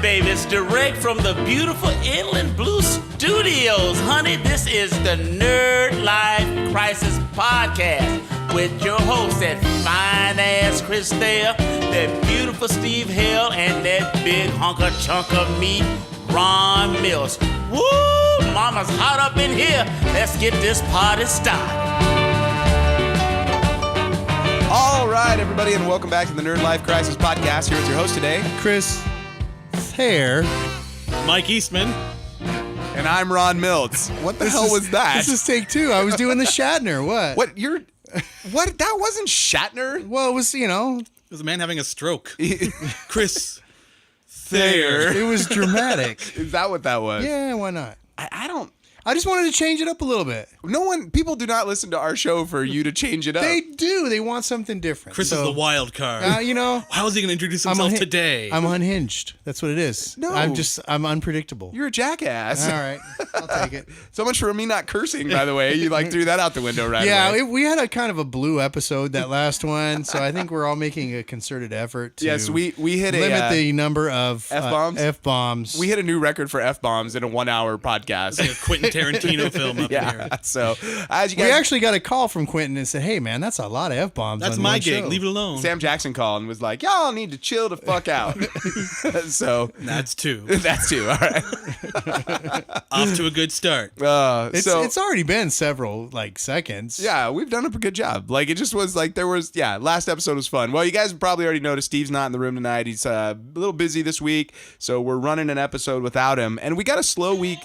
babies, direct from the beautiful Inland Blue Studios. Honey, this is the Nerdlife Crisis podcast with your host, that fine-ass Chris Thayer, that beautiful Steve Hale, and that big hunker chunk of meat, Ron Milts. Woo! Mama's hot up in here. Let's get this party started. All right, everybody, and welcome back to the Nerdlife Crisis podcast. Here with your host today, Chris Thayer, Mike Eastman, and I'm Ron Milts. What the hell was that? This is take two. I was doing the Shatner. What? What? That wasn't Shatner? Well, it was, it was a man having a stroke. Chris Thayer. It was dramatic. Is that what that was? Yeah, why not? I just wanted to change it up a little bit. People do not listen to our show for you to change it up. They do. They want something different. Chris is the wild card. How is he going to introduce himself today? I'm unhinged. That's what it is. No. I'm unpredictable. You're a jackass. All right. I'll take it. So much for me not cursing, by the way. You threw that out the window right away. Yeah, we had a kind of a blue episode, that last one, so I think we're all making a concerted effort to we hit limit the number of F-bombs. F-bombs. We hit a new record for F-bombs in a 1 hour podcast. It's like a Quentin Tarantino film up in here. So as you guys, we actually got a call from Quentin and said, "Hey man, that's a lot of F-bombs. That's on my one gig. show." Leave it alone. Sam Jackson called and was like, "Y'all need to chill the fuck out." So that's two. That's two. All right. Off to a good start. It's already been several seconds. Yeah, we've done a good job. It just was last episode was fun. Well, you guys have probably already noticed Steve's not in the room tonight. He's a little busy this week, so we're running an episode without him, and we got a slow week.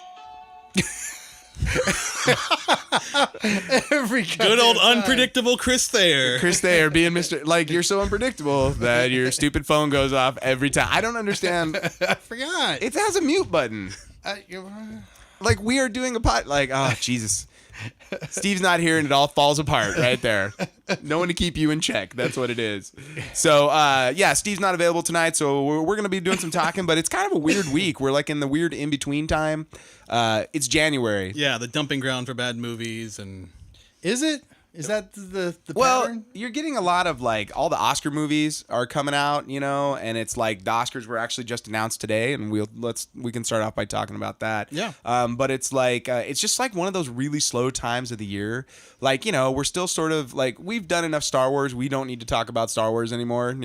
Good old unpredictable Chris Thayer. Chris Thayer being Mr. You're so unpredictable that your stupid phone goes off every time. I don't understand. I forgot. It has a mute button. We are doing a oh, Jesus. Steve's not here and it all falls apart right there. No one to keep you in check. That's what it is. So, Steve's not available tonight, so we're going to be doing some talking, but it's kind of a weird week. We're in the weird in-between time. It's January. Yeah, the dumping ground for bad movies. And is it? Is that the well, pattern? You're getting a lot of all the Oscar movies are coming out, and it's the Oscars were actually just announced today, and we can start off by talking about that. Yeah. But it's it's just one of those really slow times of the year. We're still sort of we've done enough Star Wars. We don't need to talk about Star Wars anymore,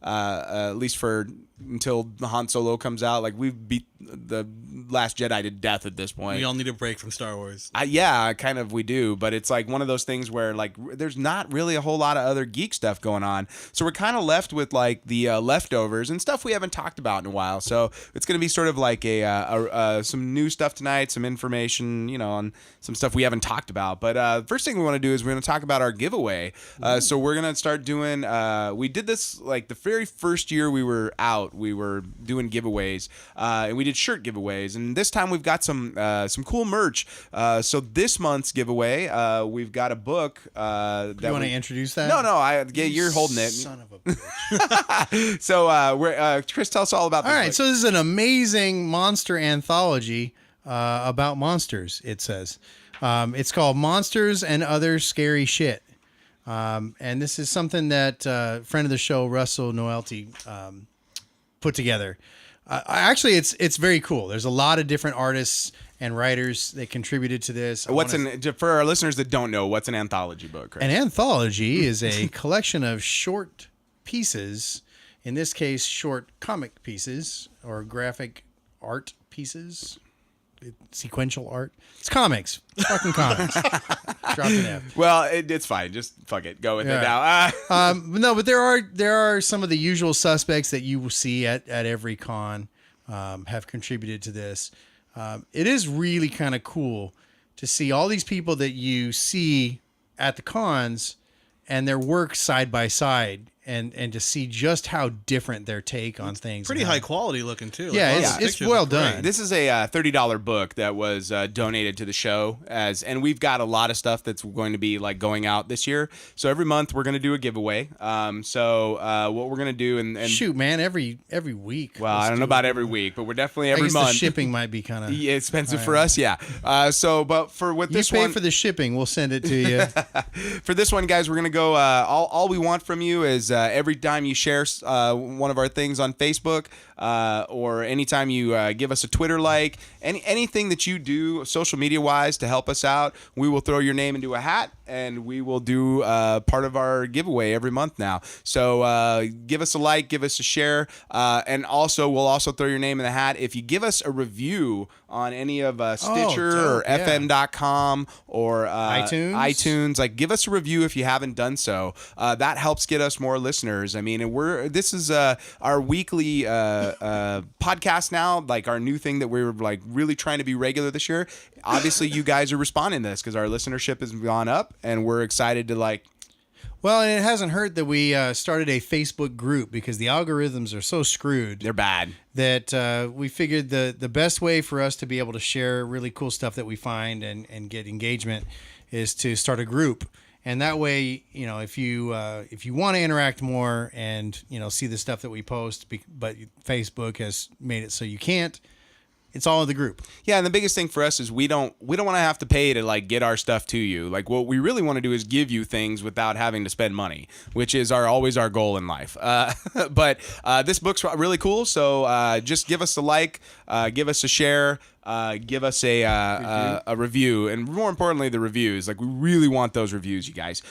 at least until Han Solo comes out. We've beat the Last Jedi to death at this point. We all need a break from Star Wars. Yeah, kind of we do, but it's one of those things where there's not really a whole lot of other geek stuff going on. So we're kind of left with the leftovers and stuff we haven't talked about in a while. So it's going to be sort of some new stuff tonight, some information, on some stuff we haven't talked about. But first thing we want to do is we're going to talk about our giveaway. So we're going to start doing, we did this the very first year we were out, we were doing giveaways, and we did shirt giveaways. And this time we've got some cool merch. So this month's giveaway, we've got a book. You want to introduce that? No. You're holding it. Son of a bitch. So Chris, tell us all about this. All right. book. So this is an amazing monster anthology about monsters. It says it's called Monsters and Other Scary Shit. And this is something that friend of the show, Russell Noelty, put together. Actually, it's very cool. There's a lot of different artists and writers that contributed to this. For our listeners that don't know, what's an anthology book? Chris? An anthology is a collection of short pieces, in this case, short comic pieces or graphic art pieces, sequential art. It's comics. It's fucking comics. Drop an F. Well, it's fine. Just fuck it. Go with it Yeah. now. No, but there are some of the usual suspects that you will see at every con have contributed to this. It is really kind of cool to see all these people that you see at the cons and their work side by side, and to see just how different their take on things. Pretty high quality looking too. Yeah, it's well done. This is a $30 book that was donated to the show, and we've got a lot of stuff that's going to be going out this year. So every month we're going to do a giveaway. So what we're going to do and shoot, man, every week. Well, I don't know about every week, but we're definitely every month. The shipping might be kind of expensive for us, yeah. But for what this one, for the shipping, we'll send it to you. For this one, guys, we're going to go. All we want from you is every time you share one of our things on Facebook, or anytime you give us a Twitter like, anything that you do social media wise to help us out, we will throw your name into a hat and we will do part of our giveaway every month now. So give us a like, give us a share, and also we'll also throw your name in the hat if you give us a review on any of Stitcher or FM.com or iTunes. Like, give us a review if you haven't done so. That helps get us more listeners. I mean, this is our weekly podcast now, like our new thing that we're like really trying to be regular this year. Obviously, you guys are responding to this because our listenership has gone up, and we're excited to like. Well, and it hasn't hurt that we started a Facebook group because the algorithms are so screwed. They're bad. That we figured the best way for us to be able to share really cool stuff that we find and get engagement is to start a group. And that way, if you want to interact more and, see the stuff that we post, but Facebook has made it so you can't, it's all in the group. Yeah, and the biggest thing for us is we don't want to have to pay to like get our stuff to you. Like what we really want to do is give you things without having to spend money, which is always our goal in life. But this book's really cool, so just give us a like, give us a share. Give us a review, and more importantly, the reviews. Like, we really want those reviews, you guys.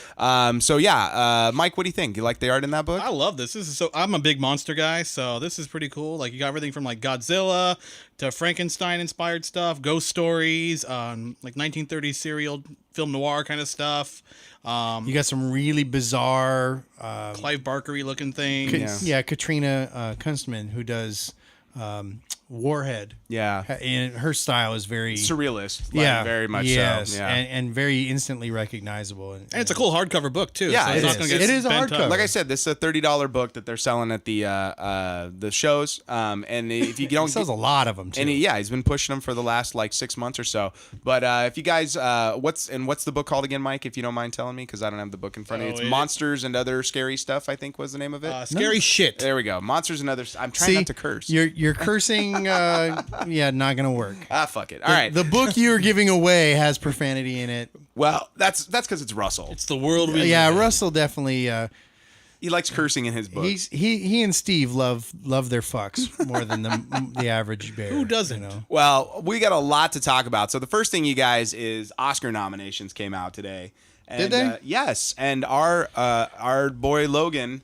So yeah, Mike, what do you think? You like the art in that book? I love this. I'm a big monster guy, so this is pretty cool. Like, you got everything from like Godzilla to Frankenstein inspired stuff, ghost stories, like 1930s serial film noir kind of stuff. You got some really bizarre Clive Barker-y looking things. Katrina Kunstman, who does Warhead. Yeah. And her style is very surrealist. Like, very much so. Yeah. And very instantly recognizable. And it's a cool hardcover book too. Yeah, so it is a hardcover. Like I said, this is a $30 book that they're selling at the shows. And if you don't, he sells a lot of them too. And he's been pushing them for the last like 6 months or so. But if you guys, what's the book called again, Mike? If you don't mind telling me, because I don't have the book in front of me. It's Monsters and Other Scary Stuff, I think was the name of it. Scary shit. There we go. Monsters and Other. I'm trying not to curse. You're cursing. Not gonna work. Fuck it. All right. The book you're giving away has profanity in it. Well, that's because it's Russell. It's the world we live in. Russell definitely. He likes cursing in his books. He and Steve love their fucks more than the average bear. Who doesn't? Well, we got a lot to talk about. So the first thing, you guys, is Oscar nominations came out today. And, did they? Yes, and our boy Logan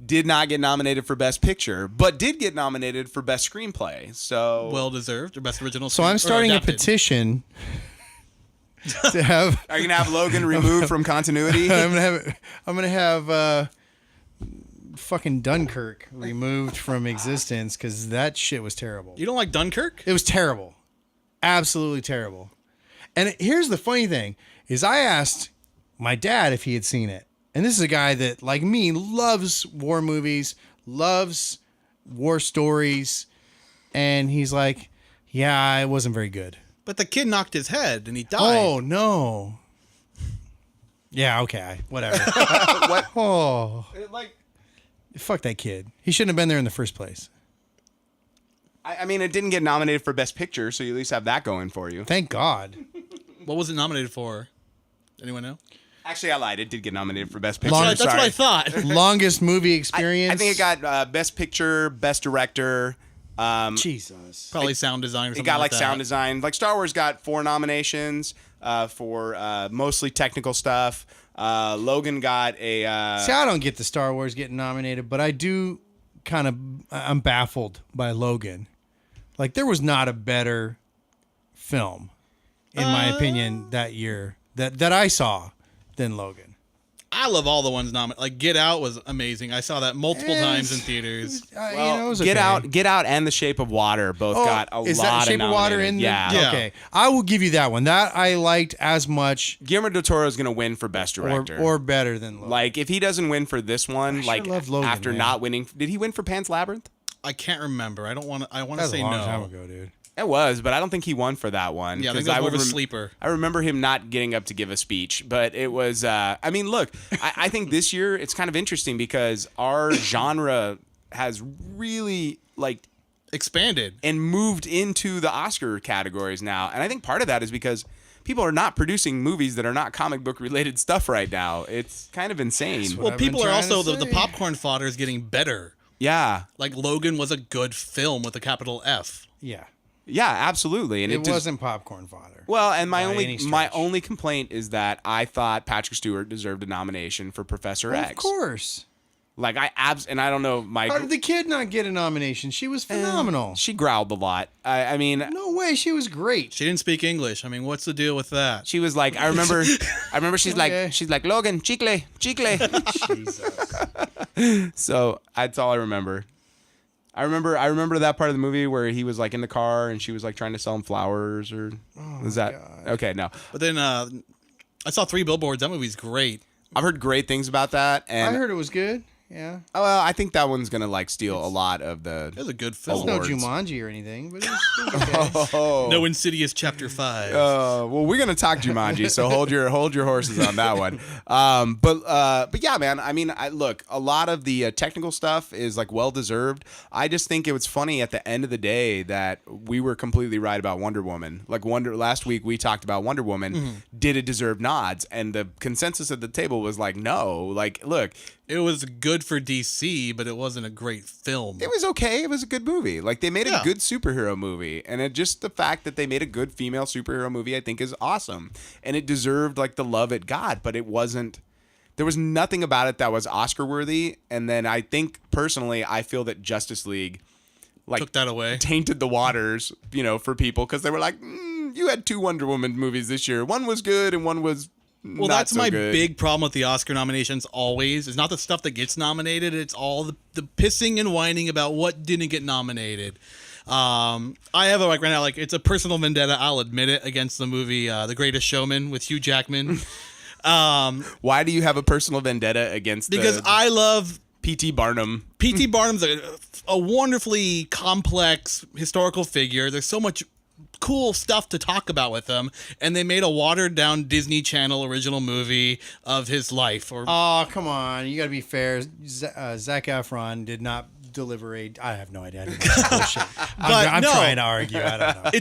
did not get nominated for Best Picture, but did get nominated for Best Screenplay. So well deserved, or Best Original. So I'm starting a petition to have. Are you gonna have Logan removed from continuity? I'm gonna have fucking Dunkirk removed from existence because that shit was terrible. You don't like Dunkirk? It was terrible, absolutely terrible. And here's the funny thing: is I asked my dad if he had seen it. And this is a guy that, like me, loves war movies, loves war stories. And he's like, yeah, it wasn't very good. But the kid knocked his head and he died. Oh, no. Yeah, okay. Whatever. What? Oh. Fuck that kid. He shouldn't have been there in the first place. I mean, it didn't get nominated for Best Picture, so you at least have that going for you. Thank God. What was it nominated for? Anyone know? Actually, I lied. It did get nominated for Best Picture. That's what I thought. Longest movie experience. I think it got Best Picture, Best Director. Jesus. Probably sound design or something. It got like that. sound design. Like Star Wars got 4 nominations for mostly technical stuff. Logan got a. See, I don't get the Star Wars getting nominated, but I do I'm baffled by Logan. Like, there was not a better film, in my opinion, that year that I saw than Logan. I love all the ones nominated. Like Get Out was amazing. I saw that multiple times in theaters. Well, it was Get okay. Get Out, and The Shape of Water both got a is lot that of Shape of Water in there? Yeah. Okay. I will give you that one. That I liked as much Guillermo del Toro is going to win for Best Director. or better than Logan. Like, if he doesn't win for this one, sure love Logan, after man. not winning, did he win for Pan's Labyrinth? I can't remember. I want that to was say a long no. time ago, dude. It was, but I don't think he won for that one. Yeah, I think that was more of a sleeper. I remember him not getting up to give a speech, but it was. I mean, look, I think this year it's kind of interesting because our genre has really expanded and moved into the Oscar categories now, and I think part of that is because people are not producing movies that are not comic book related stuff right now. It's kind of insane. what Well, I've people been are trying also to the say. popcorn fodder is getting better. Yeah. Like Logan was a good film with a capital F. Yeah. Yeah, absolutely. And It wasn't popcorn fodder. well, and by any my stretch. only complaint is that I thought Patrick Stewart deserved a nomination for Professor X. Of course. Like and I don't know, Mike. How did the kid not get a nomination? She was phenomenal. She growled a lot. I mean, No way. She was great. She didn't speak English. I mean, what's the deal with that? she was like, I remember she's Okay. like Logan, chicle. Jesus. So that's all I remember. I remember that part of the movie where he was like in the car and she was like trying to sell him flowers or was that okay? No, But then I saw 3 Billboards. That movie's great. I've heard great things about that, I and heard it was good. Yeah. well, I think that one's gonna like steal a lot of the. It was a good It's film. no Awards. Jumanji or anything, but it was okay. Oh, No Insidious Chapter 5. well, we're gonna talk Jumanji, so hold your horses on that one. But yeah, man. I mean, look, a lot of the technical stuff is like well deserved. I just think it was funny at the end of the day that we were completely right about Wonder Woman. Like last week we talked about Wonder Woman. Mm-hmm. Did it deserve nods? And the consensus at the table was like, no. Like, look, It was good for DC, but it wasn't a great film. it was okay. It was a good movie. Like they made a Yeah. good superhero movie, and just the fact that they made a good female superhero movie, I think, is awesome. And it deserved like the love it got, but it wasn't. There was nothing about it that was Oscar worthy. And then I think personally, I feel that Justice League, like, Took that away. tainted the waters, for people because they were like, you had 2 Wonder Woman movies this year. One was good and one was. Well, not that's so my good. big problem with the Oscar nominations always. It's not the stuff that gets nominated. It's all the pissing and whining about what didn't get nominated. I have right now, like, it's a personal vendetta, I'll admit it, against the movie The Greatest Showman with Hugh Jackman. Why do you have a personal vendetta against? Because I love P.T. Barnum. P.T. Barnum's a wonderfully complex historical figure. There's so much cool stuff to talk about with him, and they made a watered down Disney Channel original movie of his life. Oh, come on. You got to be fair. Zac Efron did not deliver a. I have no idea. Bullshit. I'm no. trying to argue. I don't know.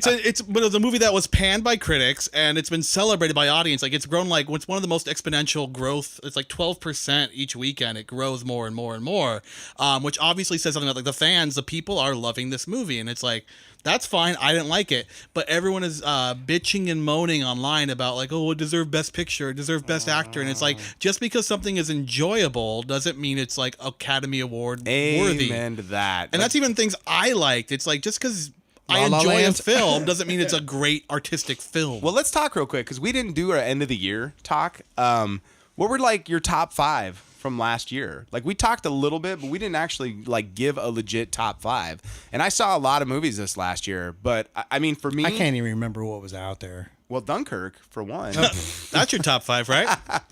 But it was a movie that was panned by critics, and it's been celebrated by audience. Like, it's grown like it's one of the most exponential growth. It's like 12% each weekend. It grows more and more and more, which obviously says something about like the fans, the people are loving this movie, and it's like. That's fine. I didn't like it, but everyone is bitching and moaning online about like, oh, it deserved Best Picture, it deserved Best Actor, and it's like just because something is enjoyable doesn't mean it's like Academy Award worthy. Amen to that. And that's even things I liked. It's like just because I La La enjoy a Land. film doesn't mean it's a great artistic film. Well, let's talk real quick because we didn't do our end of the year talk. What were like your top 5 from last year? Like we talked a little bit, but we didn't actually like give a legit top 5. And I saw a lot of movies this last year, but I mean, for me, I can't even remember what was out there. well, Dunkirk for one. That's your top 5, right?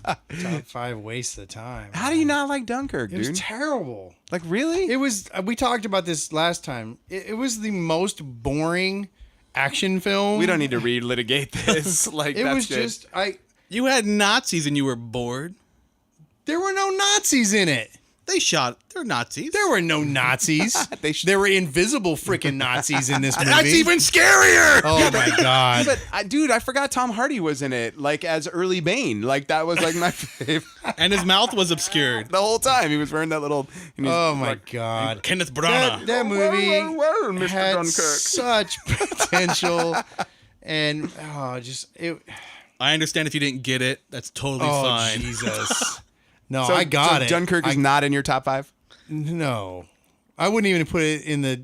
Top 5 waste of time. How do you not like Dunkirk, It was dude? terrible. Like really? It was. We talked about this last time. It was the most boring action film. We don't need to relitigate this. Like It that's was good. just. You had Nazis and you were bored. There were no Nazis in it. They're Nazis. There were no Nazis. There were invisible freaking Nazis in this movie. That's even scarier. Oh my god. But dude, I forgot Tom Hardy was in it, like as early Bane. Like that was like my favorite. And his mouth was obscured. The whole time he was wearing that little. and he's Oh my like, god. Kenneth Branagh. That movie Well, Mr. had Dunkirk. such potential, and it. I understand if you didn't get it. That's totally Oh fine. Jesus. No, So, I got so it. Dunkirk is not in your top 5. No, I wouldn't even put it in the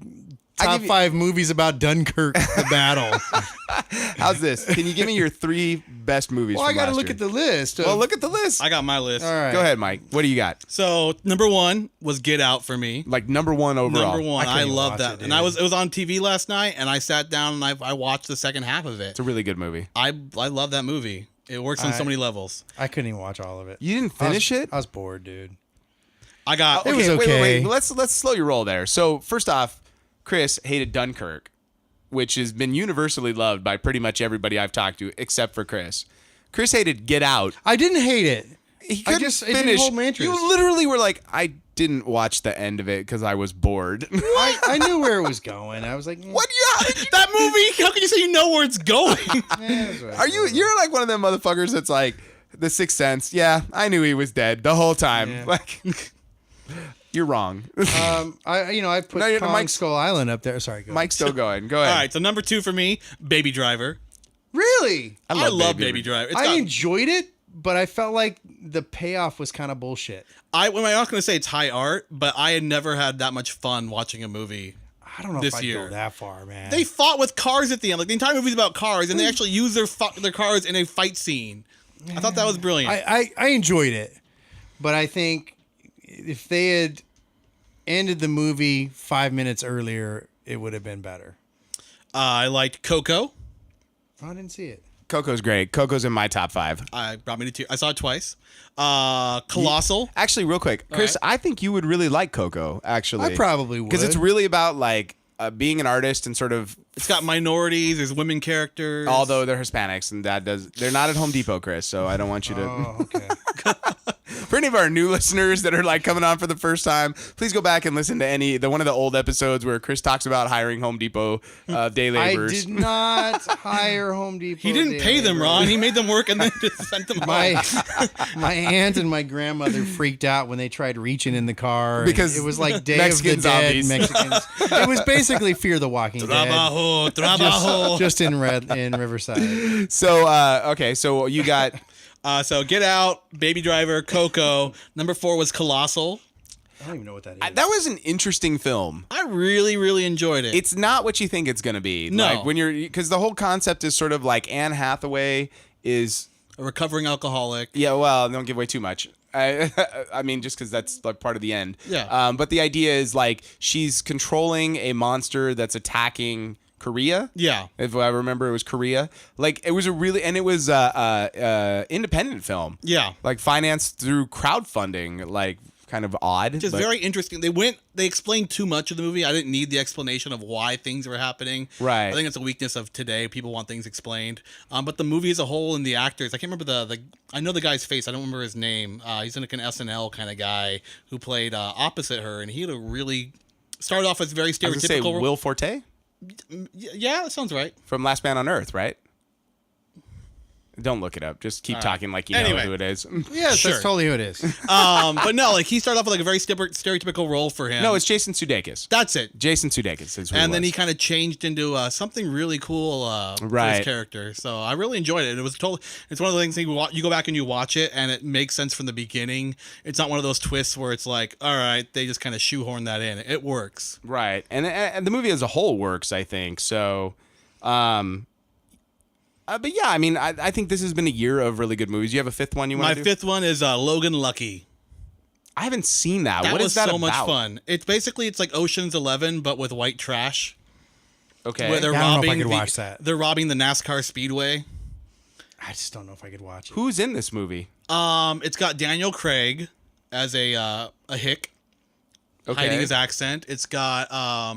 I top give you- 5 movies about Dunkirk, the battle. How's this? Can you give me your 3 best movies? Well, I from got to last look year? at the list. Well, look at the list. I got my list. All right. Go ahead, Mike. What do you got? So number 1 was Get Out for me. Like number 1 overall. Number 1, couldn't I even love watch that. it, And dude. it was on TV last night, and I sat down and I watched the second half of it. It's a really good movie. I love that movie. It works on so many levels. I couldn't even watch all of it. You didn't finish it? I was bored, dude. I got It was Wait. okay. Let's slow your roll there. So first off, Chris hated Dunkirk, which has been universally loved by pretty much everybody I've talked to, except for Chris. Chris hated Get Out. I didn't hate it. He I couldn't just it finish. didn't hold my interest. You literally were like, I didn't watch the end of it because I was bored. I knew where it was going. I was like, What? That movie? How can you say you know where it's going? Are you? You're like one of them motherfuckers that's like The Sixth Sense. Yeah, I knew he was dead the whole time. Yeah. Like, you're wrong. I put No, Kong Mike's- Skull Island up there. Sorry, go ahead. Mike's still going. Go ahead. All right, so number 2 for me, Baby Driver. Really? I love Baby Driver. It's I got- enjoyed it, but I felt like the payoff was kind of bullshit. I'm not going to say it's high art, but I had never had that much fun watching a movie. I don't know This if I'd year. go that far, man. They fought with cars at the end. Like the entire movie's about cars, and they actually use their cars in a fight scene. I thought that was brilliant. I enjoyed it, but I think if they had ended the movie 5 minutes earlier, it would have been better. I liked Coco. Oh, I didn't see it. Coco's great. Coco's in my top 5. Brought me to 2. I saw it twice. Colossal. Actually, real quick, Chris, I think you would really like Coco. Actually, I probably would. because it's really about like being an artist and sort of. It's got minorities. There's women characters. Although they're Hispanics and they're not at Home Depot, Chris. So I don't want you to. Oh, okay. For any of our new listeners that are like coming on for the first time, please go back and listen to one of the old episodes where Chris talks about hiring Home Depot day I laborers. did not hire Home Depot. He didn't pay them, Ron. He made them work and then just sent them home. My aunt and my grandmother freaked out when they tried reaching in the car and Because it was like Day Mexican of the Dead zombies. Mexicans. It was basically Fear the Walking Dead. Trabajo. Just in Riverside. So okay, so you got. So Get Out, Baby Driver, Coco. Number 4 was Colossal. I don't even know what that is. That was an interesting film. I really, really enjoyed it. It's not what you think it's going to be. No. Like when because the whole concept is sort of like Anne Hathaway is. a recovering alcoholic. Yeah, well, don't give away too much. I mean, just because that's like part of the end. Yeah. But the idea is like she's controlling a monster that's attacking Korea. Yeah. If I remember, it was Korea. Like it was it was independent film. Yeah. Like financed through crowdfunding. Like kind of odd. Just but- very interesting. They explained too much of the movie. I didn't need the explanation of why things were happening. Right. I think it's a weakness of today. People want things explained. But the movie as a whole and the actors, I can't remember I know the guy's face. I don't remember his name. He's like an SNL kind of guy who played opposite her, and he had a really started off as very I was gonna say stereotypical. Will Forte Yeah, that sounds right. from Last Man on Earth, right? Don't look it up. Just keep talking like you know Anyway. who it is. Yes, Sure. that's totally who it is. But no, like he started off with like a very stereotypical role for him. No, it's Jason Sudeikis. that's it. Jason Sudeikis is who And it then was. he kind of changed into something really cool for Right. his character. So I really enjoyed it. It was totally. It's one of the things you go back and you watch it, and it makes sense from the beginning. It's not one of those twists where it's like, all right, they just kind of shoehorn that in. It works. Right, and the movie as a whole works, I think. So, but yeah, I mean, I think this has been a year of really good movies. You have a fifth one you want My to do? fifth one is Logan Lucky. I haven't seen that. That What was is that so about? much fun. It's like Ocean's 11, but with white trash. Okay. Where they're Yeah, I don't know if I robbing could watch that. They're robbing the NASCAR Speedway. I just don't know if I could watch it. Who's in this movie? It's got Daniel Craig as a hick. Okay. Hiding his accent. It's got I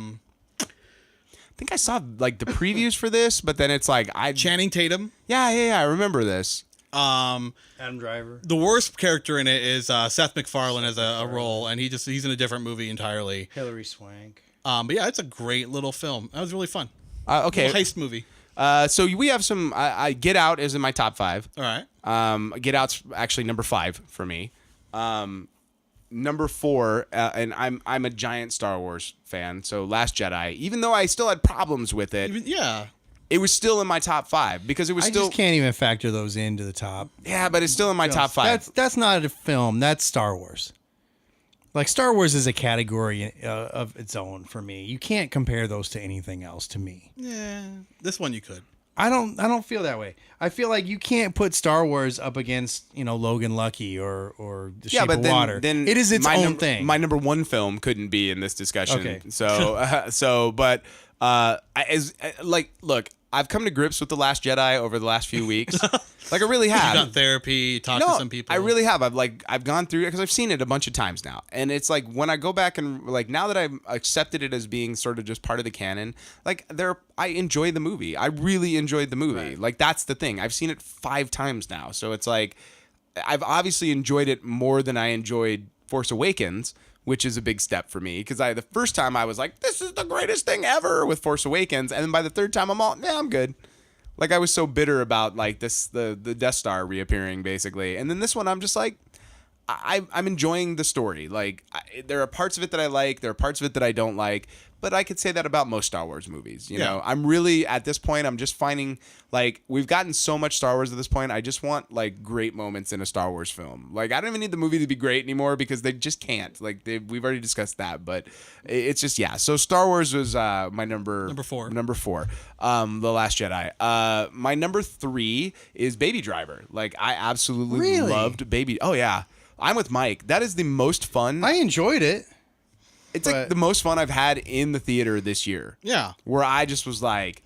think I saw like the previews for this, but then it's like Channing Tatum. yeah, I remember this. Adam Driver. The worst character in it is Seth MacFarlane as a role, and he's in a different movie entirely. Hilary Swank. But yeah, it's a great little film. That was really fun. Okay. Little heist movie. So we have some. Get Out is in my top 5. All right. Get Out's actually number 5 for me. Number 4, and I'm a giant Star Wars fan. So Last Jedi, even though I still had problems with it, Yeah. it was still in my top 5 because it was I still just can't even factor those into the top. yeah, but it's still in my top 5. That's not a film. That's Star Wars. Like Star Wars is a category of its own for me. You can't compare those to anything else to me. Yeah. This one you could. I don't feel that way. I feel like you can't put Star Wars up against, Logan Lucky or The Shape of Water. Then it is its own thing. My number 1 film couldn't be in this discussion. Okay. So, but look, I've come to grips with The Last Jedi over the last few weeks. Like I really have. You got therapy, talked to some people. I really have. I've gone through it because I've seen it a bunch of times now, and it's like when I go back and like now that I've accepted it as being sort of just part of the canon, like I enjoy the movie. I really enjoyed the movie. Right. Like that's the thing. I've seen it 5 times now, so it's like I've obviously enjoyed it more than I enjoyed Force Awakens, which is a big step for me because the first time I was like, this is the greatest thing ever with Force Awakens, and then by the third time I'm all, I'm good. Like, I was so bitter about like the Death Star reappearing basically, and then this one I'm just like, I'm enjoying the story. Like, there are parts of it that I like, there are parts of it that I don't like, but I could say that about most Star Wars movies. You know, I'm really at this point, I'm just finding like we've gotten so much Star Wars at this point. I just want like great moments in a Star Wars film. Like, I don't even need the movie to be great anymore because they just can't. Like, we've already discussed that, but it's just So Star Wars was my number 4. Number 4, The Last Jedi. My number 3 is Baby Driver. Like, I absolutely loved Baby. Oh yeah, I'm with Mike. That is the most fun. I enjoyed it. It's like the most fun I've had in the theater this year. Yeah. Where I just was like,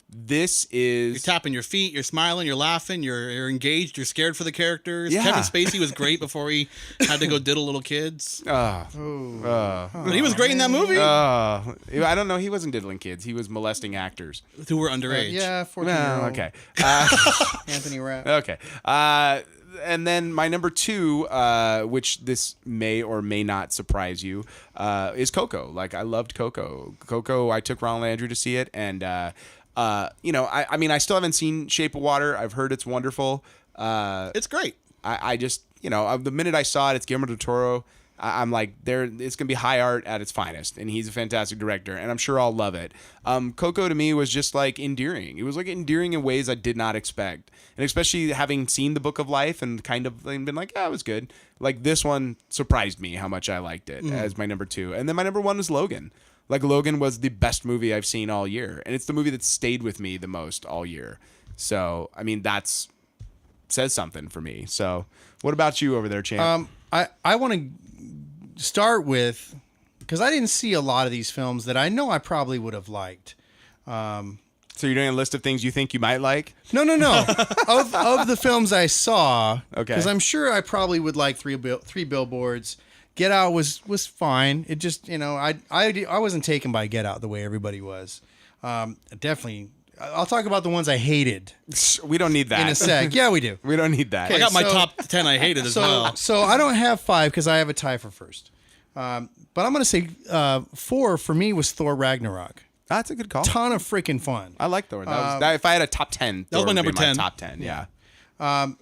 this is... You're tapping your feet, you're smiling, you're laughing, you're engaged, you're scared for the characters. Yeah. Kevin Spacey was great before he had to go diddle little kids. But he was great in that movie. I don't know. He wasn't diddling kids. He was molesting actors. Who were underage. Yeah, 14-year-old. Okay. Anthony Rapp. Okay. And then my number 2, which this may or may not surprise you, is Coco. Like, I loved Coco. Coco, I took Ronald Andrew to see it, and you know, I mean, I still haven't seen Shape of Water. I've heard it's wonderful. It's great. I just, you know, the minute I saw it, it's Guillermo del Toro. I'm like, it's gonna be high art at its finest, and he's a fantastic director, and I'm sure I'll love it. Coco to me was just like endearing. It was like endearing in ways I did not expect, and especially having seen The Book of Life and kind of been like, it was good. Like, this one surprised me how much I liked it as my number 2, and then my number 1 was Logan. Like, Logan was the best movie I've seen all year, and it's the movie that stayed with me the most all year. So, I mean, that's says something for me. So, what about you over there, Champ? I want to start with, because I didn't see a lot of these films that I know I probably would have liked. So you're doing a list of things you think you might like? No. of the films I saw, Okay. Because I'm sure I probably would like Three Billboards. Get Out was fine. It just, you know, I wasn't taken by Get Out the way everybody was. Definitely. I'll talk about the ones I hated We don't need that. in a sec. Yeah, we do. We don't need that. Okay. I got my so- top 10 I hated as well. So I don't have 5 because I have a tie for first. But I'm going to say 4 for me was Thor Ragnarok. That's a good call. Ton of freaking fun. I like Thor. If I had a top 10, That was Thor my would number be 10. Top 10, yeah.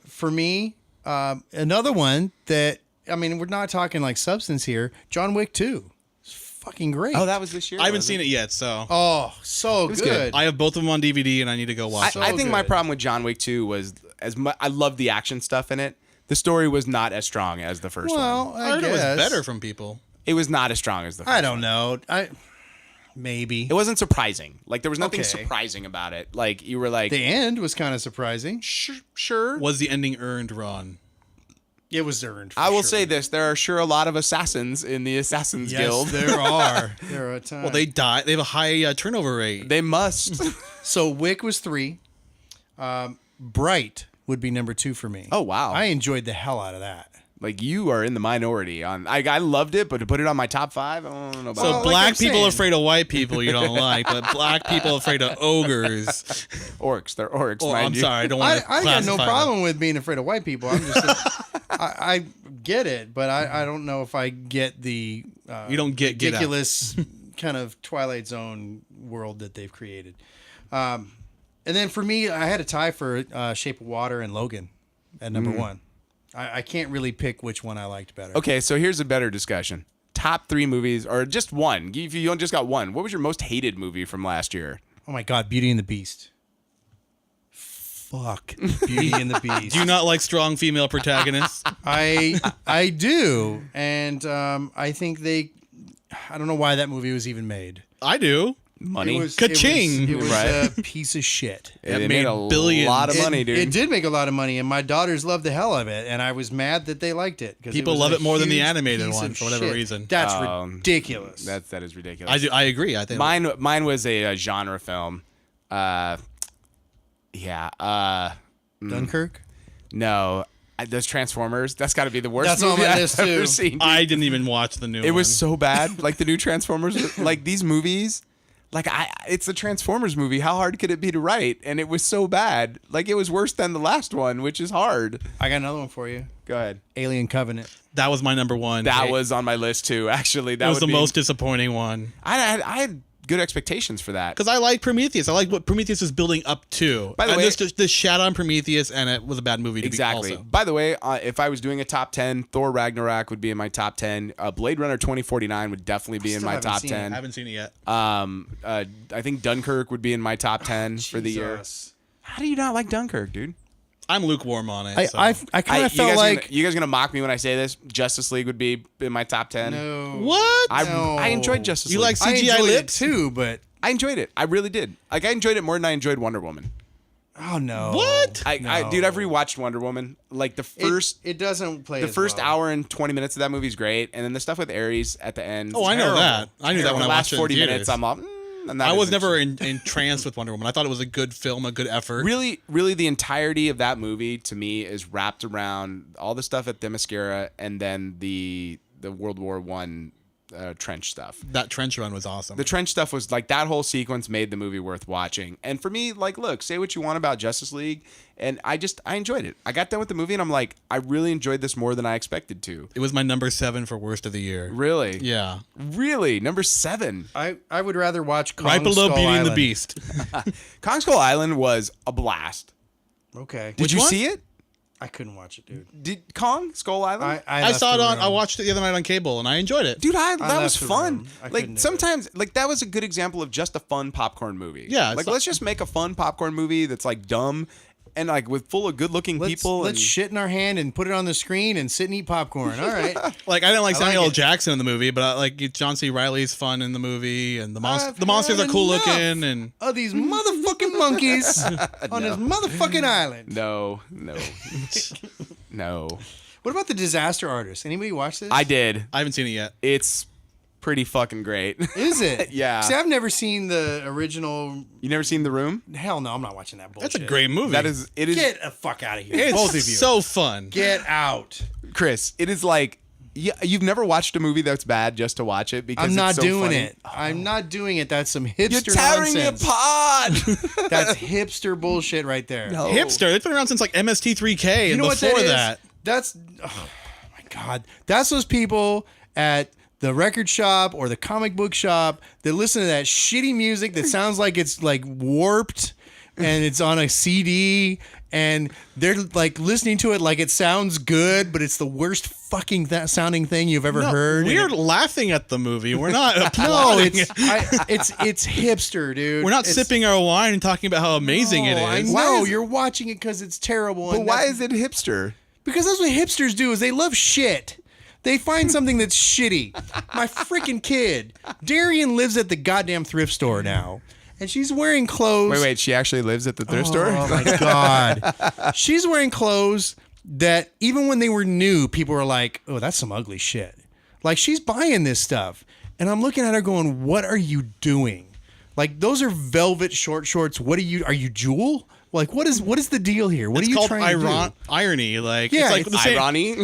For me, another one that, I mean, we're not talking like substance here. John Wick 2. It's fucking great. Oh, that was this year? I haven't seen it yet, so Oh, so good. good. I have both of them on DVD, and I need to go watch them. I think my good. problem with John Wick 2 was I love the action stuff in it. The story was not as strong as the first Well, one. I I heard it was guess. better from people. It was not as strong as the first I don't one. know. Maybe. It wasn't surprising. Like, there was nothing Okay. surprising about it. Like, you were like, The end was kind of surprising. sure. Was the ending earned, Ron? It was earned. For I will sure. say this. There are sure a lot of assassins in the Assassins Yes, Guild. there are. There are a ton. Well, they die. They have a high turnover rate. They must. So Wick was 3. Bright would be number 2 for me. Oh, wow. I enjoyed the hell out of that. Like, you are in the minority on. I loved it, but to put it on my top 5, I don't know about So Well, like black I'm people saying. afraid of white people you don't like, but black people afraid of ogres. orcs. They're orcs, Oh, mind I'm you. sorry, I don't want to I got no classify problem with being afraid of white people. I'm just, I get it, but I don't know if I get the You don't get Get Out. ridiculous kind of Twilight Zone world that they've created. And then for me, I had a tie for Shape of Water and Logan at number 1. I can't really pick which one I liked better. Okay, so here's a better discussion. Top 3 movies, or just one. If you just got one, what was your most hated movie from last year? Oh my God, Beauty and the Beast. Fuck Beauty and the Beast. Do you not like strong female protagonists? I do, and I think I don't know why that movie was even made. I do. Money. Ka-ching. It was Right. a piece of shit. They made a billions. lot of money, dude. It did make a lot of money, and my daughters loved the hell of it, and I was mad that they liked it. 'Cause People was love a it more than the huge animated piece one of for whatever shit. reason. That's ridiculous. That is ridiculous. I agree. I think Mine was a genre film. Dunkirk. No, those Transformers. That's got to be the worst That's on movie my I've list, ever too. seen. I didn't even watch the new one. It was so bad. Like, the new Transformers, like, these movies, Like it's a Transformers movie. How hard could it be to write? And it was so bad. Like it was worse than the last one, which is hard. I got another one for you. Go ahead. Alien Covenant. That was my number one. That was on my list too. Actually, that was the most disappointing one. I had good expectations for that because I like Prometheus. I like what Prometheus is building up to. By the way, this shat on Prometheus, and it was a bad movie. Exactly. To be also. By the way, if I was doing a top 10, Thor Ragnarok would be in my top 10. Blade Runner 2049 would definitely be in my top 10. I haven't seen it yet. I think Dunkirk would be in my top 10 for the year. How do you not like Dunkirk, dude? I'm lukewarm on it. I kind of felt like you guys gonna mock me when I say this. Justice League would be in my top 10. No. What? I enjoyed Justice League. You like I CGI enjoyed lips it too, but I enjoyed it. I really did. Like I enjoyed it more than I enjoyed Wonder Woman. oh no. What? Dude, I've rewatched Wonder Woman. Like the first it doesn't play the as first well. hour and 20 minutes of that movie is great, and then the stuff with Ares at the end. Oh, I know that. I knew that when the I last watched it in 40 theaters. minutes, I'm all. I was never entranced with Wonder Woman. I thought it was a good film, a good effort. Really, the entirety of that movie to me is wrapped around all the stuff at Themyscira and then the World War I trench stuff. That trench run was awesome. The trench stuff was like that whole sequence made the movie worth watching. And for me, like, look, say what you want about Justice League, and I enjoyed it. I got done with the movie and I'm like, I really enjoyed this more than I expected to. It was my number 7 for worst of the year. Really? Yeah. Really? Number 7. I would rather watch Kong Right below Skull Beauty and Island. the Beast. Kong Skull Island was a blast. Okay. Did you one? see it? I couldn't watch it, dude. Did Kong Skull Island? I left saw it the on. I room. watched it the other night on cable, and I enjoyed it. Dude, that left was the fun. room. I couldn't Like do it. sometimes, like that was a good example of just a fun popcorn movie. Yeah, like it's let's just make a fun popcorn movie that's like dumb and like with full of good-looking people. Let's and, shit in our hand and put it on the screen and sit and eat popcorn. All right. Like I didn't like Samuel L. it. Jackson in the movie, but I like John C. Reilly's fun in the movie, and the I've monsters had are cool enough looking, and of these motherfucking monkeys on this motherfucking island. no, no. What about The Disaster Artist? Anybody watch this? I did. I haven't seen it yet. It's pretty fucking great. Is it? Yeah. See, I've never seen the original. You never seen The Room? Hell no, I'm not watching that bullshit. That's a great movie. It is. Get the fuck out of here, It's both of you. so fun. Get out. Chris, it is like you've never watched a movie that's bad just to watch it because I'm it's not so doing funny. it. I'm not doing it. That's some hipster You're tearing me nonsense. apart. That's hipster bullshit right there. No. Hipster. It's been around since like MST3K You and know what before that is? that. That's oh my god. That's those people at the record shop or the comic book shop that listen to that shitty music that sounds like it's like warped and it's on a CD and they're like listening to it like it sounds good, but it's the worst fucking sounding thing you've ever heard. We're And laughing at the movie. We're not no, applauding it. it's hipster, dude. We're not It's- sipping our wine and talking about how amazing it No, I is. Why know is- you're watching it because it's terrible. But and why that's- is it hipster? Because that's what hipsters do is they love shit. They find something that's shitty. My freaking kid. Darian lives at the goddamn thrift store now. And she's wearing clothes. Wait, she actually lives at the thrift store? Oh my God. She's wearing clothes that even when they were new, people were like, oh, that's some ugly shit. Like she's buying this stuff. And I'm looking at her going, what are you doing? Like those are velvet short shorts. Are you Jewel? Like what is the deal here? What It's are you called trying to do? irony. Like Yeah, it's like it's the same. Irony?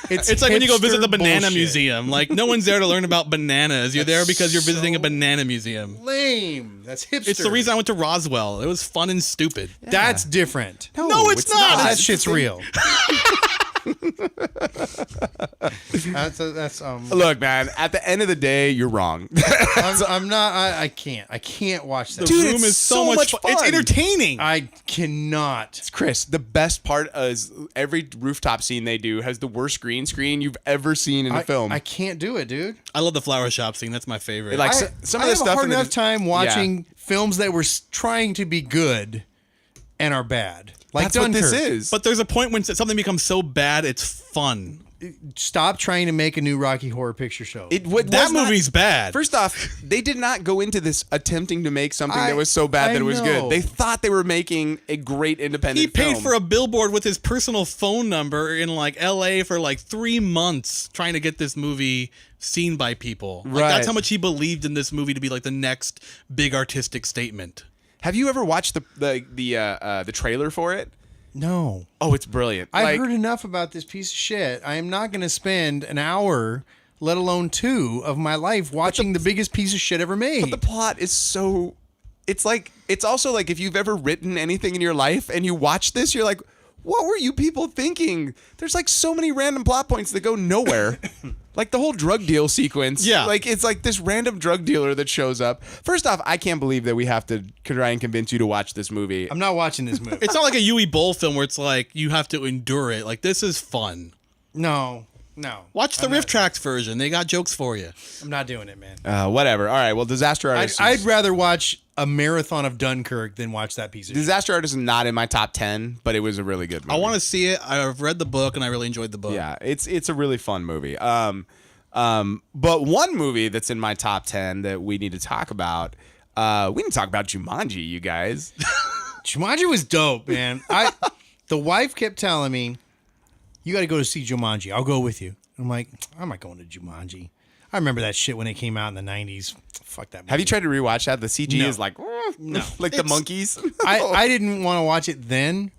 It's like when you go visit the hipster banana bullshit. museum. Like no one's there to learn about bananas. You're there because you're visiting a so banana museum. Lame. That's hipster. It's the reason I went to Roswell. It was fun and stupid. That's different. No, it's not. That shit's real. that's Look, man, at the end of the day, you're wrong. I'm not. I can't watch that. The Dude, room it's is so so much much fun. It's fun. entertaining. I cannot. Chris, the best part is every rooftop scene they do has the worst green screen you've ever seen in a film. I can't do it, dude. I love the flower shop scene. That's my favorite. Like, I, some I of the have stuff a hard in the- enough time watching films that were trying to be good and are bad. Like That's what Dunkirk. this is. but there's a point when something becomes so bad it's fun. Stop trying to make a new Rocky Horror Picture Show. That That movie's bad. First off, they did not go into this attempting to make something that was so I bad that it was know. good. They thought they were making a great independent He paid film. for a billboard with his personal phone number in like LA for like 3 months trying to get this movie seen by people. Like Right. that's how much he believed in this movie to be like the next big artistic statement. Have you ever watched the trailer for it? no. Oh, it's brilliant. I've Like, heard enough about this piece of shit. I am not going to spend an hour let alone 2 of my life watching the biggest piece of shit ever made. The plot is so... It's also like if you've ever written anything in your life and you watch this, you're like, what were you people thinking? There's like so many random plot points that go nowhere. Like the whole drug deal sequence. Yeah. Like it's like this random drug dealer that shows up. First off, I can't believe that we have to try and convince you to watch this movie. I'm not watching this movie. It's not like a Yui Boll film where it's like you have to endure it. Like this is fun. No. Watch the Riff Tracks version. They got jokes for you. I'm not doing it, man. Whatever. All right. Well, Disaster Artist. I'd rather watch a marathon of Dunkirk than watch that piece of shit. Disaster Artist is not in my top 10, but it was a really good movie. I want to see it. I've read the book and I really enjoyed the book. Yeah, it's a really fun movie. But one movie that's in my top 10 that we need to talk about, we need to talk about Jumanji, you guys. Jumanji was dope, man. The wife kept telling me, you got to go to see Jumanji. I'll go with you. I'm like, I'm not going to Jumanji. I remember that shit when it came out in the 90s. Fuck that movie. Have you tried to rewatch that? The CG No. is like, No. like the monkeys. I didn't want to watch it then,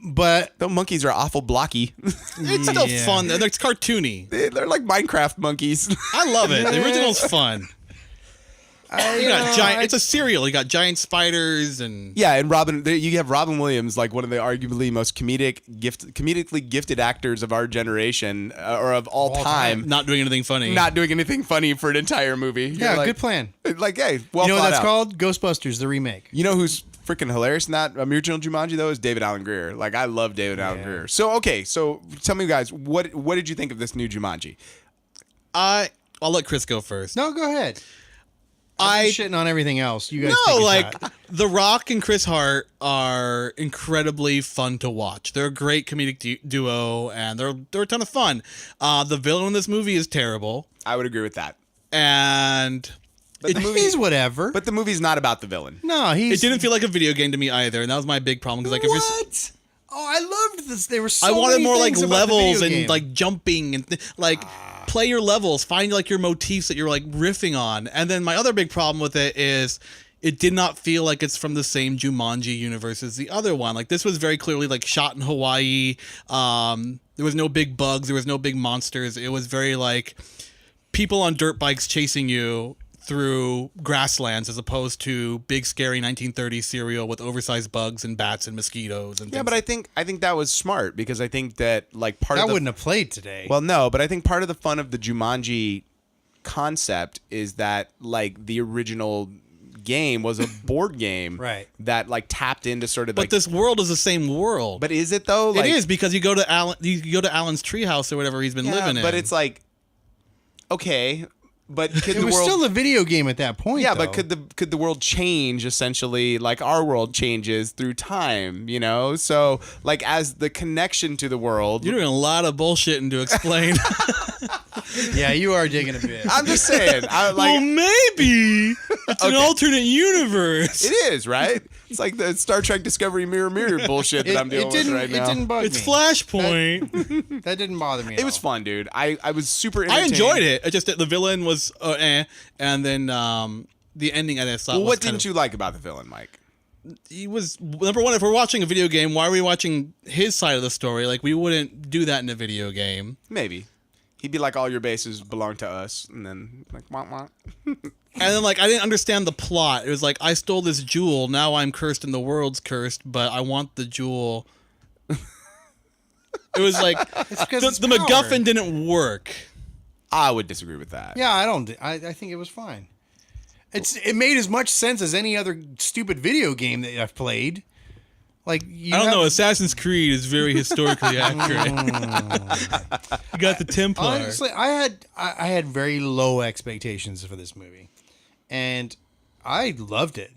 but The monkeys are awful blocky. It's still Yeah. fun. It's cartoony. They're like Minecraft monkeys. I love it. The original's fun. You got giant. It's a cereal. You got giant spiders and Yeah, and you have Robin Williams, like one of the arguably most comedically gifted actors of our generation or of all time, not doing anything funny. not doing anything funny for an entire movie. yeah, You're like, good plan. Like, hey, well, You know what thought that's out. called? Ghostbusters, the remake. You know who's freaking hilarious in that original Jumanji though is David Alan Grier. Like I love David Alan Grier. So tell me guys, what did you think of this new Jumanji? I'll let Chris go first. No, go ahead. I'm shitting on everything else. You guys No, take a like shot. The Rock and Chris Hart are incredibly fun to watch. They're a great comedic duo, and they're a ton of fun. The villain in this movie is terrible, I would agree with that. and But the movie, He's whatever. but the movie's not about the villain. No, it didn't feel like a video game to me either, and that was my big problem. Because like, if you're, What? Oh, I loved this. There were so I wanted many more like things about the levels video and game. like jumping and like play your levels, find like your motifs that you're like riffing on. And then my other big problem with it is it did not feel like it's from the same Jumanji universe as the other one. Like this was very clearly like shot in Hawaii. There was no big bugs, there was no big monsters. It was very like people on dirt bikes chasing you through grasslands as opposed to big scary 1930s cereal with oversized bugs and bats and mosquitoes and Yeah, things. but I think that was smart because I think that like part that of the wouldn't have played today. Well, no, but I think part of the fun of the Jumanji concept is that like the original game was a board game Right. that like tapped into sort of But like this world is the same world. But is it though? It is because you go to Alan's treehouse or whatever he's been living in. But it's like okay, but could it the was world still a video game at that point. Yeah, though. but could the world change essentially like our world changes through time, you know? So like as the connection to the world you're doing a lot of bullshitting to explain. Yeah, you are digging a bit. I'm just saying. Well, maybe it's an alternate universe. It is, right? It's like the Star Trek Discovery Mirror bullshit that I'm dealing with right now. It didn't bug It's me. Flashpoint. That didn't bother me. It was fun, dude. I was super I entertained. enjoyed it. It's just that the villain was and then the ending I just thought Well, was what kind didn't you like about the villain, Mike? He was number one. If we're watching a video game, why are we watching his side of the story? Like we wouldn't do that in a video game. Maybe. He'd be like, all your bases belong to us. And then, like, wah, wah. And then, like, I didn't understand the plot. It was like, I stole this jewel. Now I'm cursed and the world's cursed, but I want the jewel. It was like, the MacGuffin didn't work. I would disagree with that. Yeah, I don't. I think it was fine. It made as much sense as any other stupid video game that I've played. Like I don't know. Assassin's Creed is very historically accurate. You got the Templar. Honestly, I had very low expectations for this movie, and I loved it.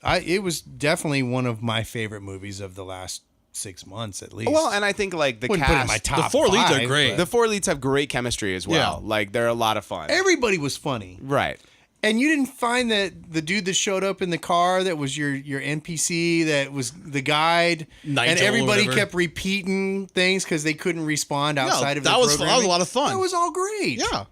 It was definitely one of my favorite movies of the last 6 months, at least. Well, and I think, like, the Wouldn't put it in my cast... top The four leads are five, great. but The four leads have great chemistry as well. Yeah. Like, they're a lot of fun. everybody was funny. Right. And you didn't find that the dude that showed up in the car that was your NPC, that was the guide, Nigel and or everybody whatever. kept repeating things because they couldn't respond outside of that their was a programming. lot of fun. That was all great. Yeah.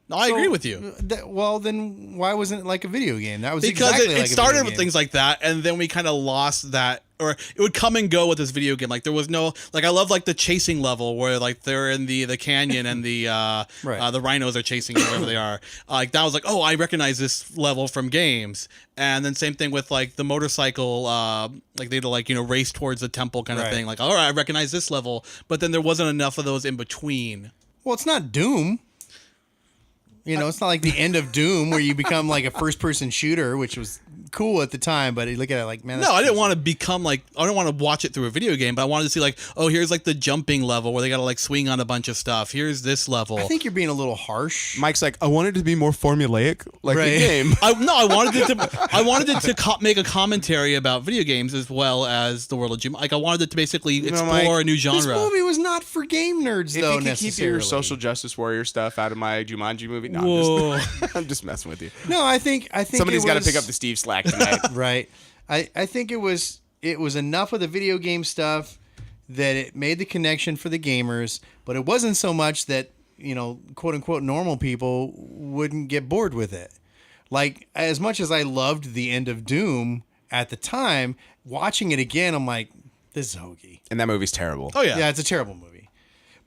No, I agree with you. Well, then why wasn't it like a video game? That was Because exactly like it a started video with game. things like that, and then we kind of lost that or it would come and go with this video game. Like there was no, like I love like the chasing level where like they're in the canyon and the the rhinos are chasing wherever they are. Like that was like, oh, I recognize this level from games. And then same thing with like the motorcycle, like they'd like, race towards the temple kind of thing. Like, all right, I recognize this level, but then there wasn't enough of those in between. Well, it's not Doom. It's not like the end of Doom where you become like a first-person shooter, which was cool at the time, but you look at it like, man. No, I didn't want to become like, I don't want to watch it through a video game, but I wanted to see like, oh, here's like the jumping level where they got to like swing on a bunch of stuff. Here's this level. I think you're being a little harsh. Mike's like, I wanted it to be more formulaic, like a game. I wanted it to make a commentary about video games as well as the world of Jumanji. Like I wanted it to basically explore Mike, a new genre. This movie was not for game nerds, If though, you could keep necessarily. your social justice warrior stuff out of my Jumanji movie, no, Whoa. I'm just messing with you. No, I think Somebody's got to pick up the Steve slack tonight. Right. I think it was enough of the video game stuff that it made the connection for the gamers, but it wasn't so much that, quote unquote normal people wouldn't get bored with it. Like, as much as I loved the end of Doom at the time, watching it again, I'm like, this is hokey. And that movie's terrible. Oh yeah. Yeah, it's a terrible movie.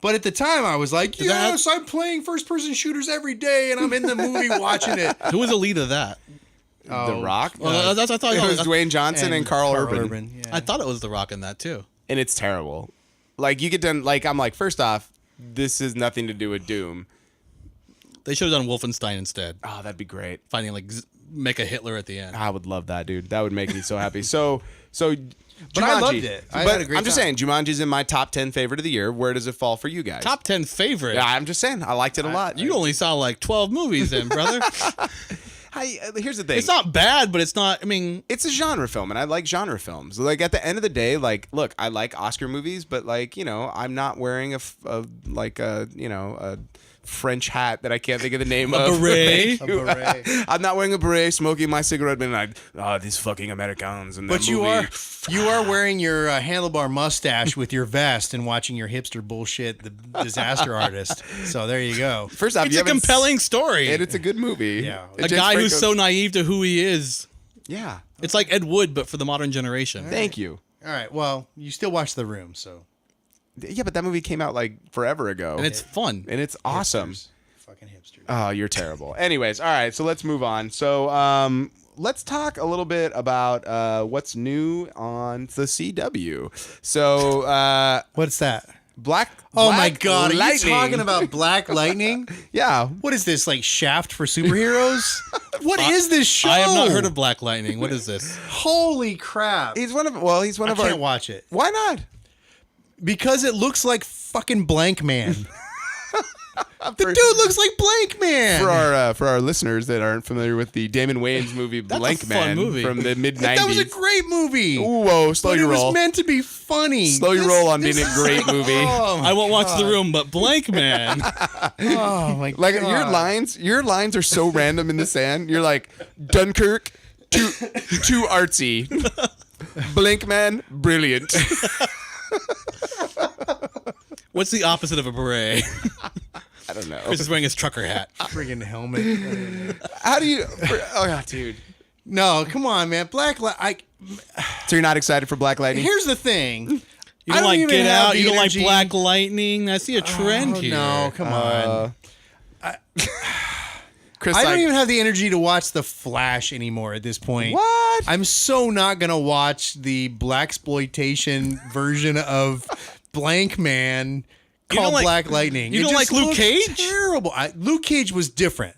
But at the time, I was like, yes, I'm playing first-person shooters every day, and I'm in the movie watching it. Who was the lead of that? The Rock? Well, that's I thought It was Dwayne Johnson and Carl Urban. Yeah. I thought it was The Rock in that too. And it's terrible. Like, you get done, like, I'm like, first off, this has nothing to do with Doom. They should have done Wolfenstein instead. Oh, that'd be great. Finding like make a Hitler at the end. I would love that, dude. That would make me so happy. So But I loved it. I had a great I'm just time. saying, Jumanji's in my top 10 favorite of the year. Where does it fall for you guys? Top 10 favorite. Yeah, I'm just saying. I liked it a lot. You only saw like 12 movies then, brother. Here's the thing. It's not bad, but it's not. I mean, It's a genre film, and I like genre films. Like, at the end of the day, like, look, I like Oscar movies, but, like, I'm not wearing a French hat that I can't think of the name of. beret? Thank you. A beret. I'm not wearing a beret, smoking my cigarette, being like, these fucking Americans. And But you are wearing your handlebar mustache with your vest and watching your hipster bullshit, The Disaster Artist. So there you go. First off, it's you a haven't compelling story. and it's a good movie. Yeah. And a James guy who's Franco's- so naive to who he is. Yeah. It's like Ed Wood, but for the modern generation. Thank you. All right. Well, you still watch The Room, so Yeah, but that movie came out like forever ago. And it's fun. And it's awesome. Hipsters. Fucking hipsters. Oh, you're terrible. Anyways, all right, so let's move on. So let's talk a little bit about what's new on the CW. So What's that? Black My God! Are you Lightning. talking about Black Lightning? Yeah. What is this, like Shaft for superheroes? What is this show? I have not heard of Black Lightning. What is this? Holy crap! He's one of I our can't watch it Why not? because it looks like fucking Blank Man. The For- dude looks like Blank Man. For our listeners that aren't familiar with the Damon Wayans movie Blank a fun Man movie. from the mid 90s. That was a great movie. Ooh, whoa, slow but your it roll. was meant to be funny. Slow your roll on being a great movie. Oh, I won't watch The Room, but Blank Man. oh my Like God. your lines are so random in the sand. You're like Dunkirk, too artsy. Blink Man, brilliant. What's the opposite of a beret? I don't know. Chris is wearing his trucker hat. friggin' helmet. How do you? Dude. No, come on, man. So you're not excited for Black Lightning? Here's the thing. You I don't like even Get have Out. the You don't like energy- Black Lightning. I see a trend here. No, come on. Chris, I don't like, even have the energy to watch The Flash anymore at this point. What? I'm so not gonna watch the blaxploitation version of Blank Man You don't called like- Black Lightning. you It don't just like Luke looks Cage? Terrible. Luke Cage was different.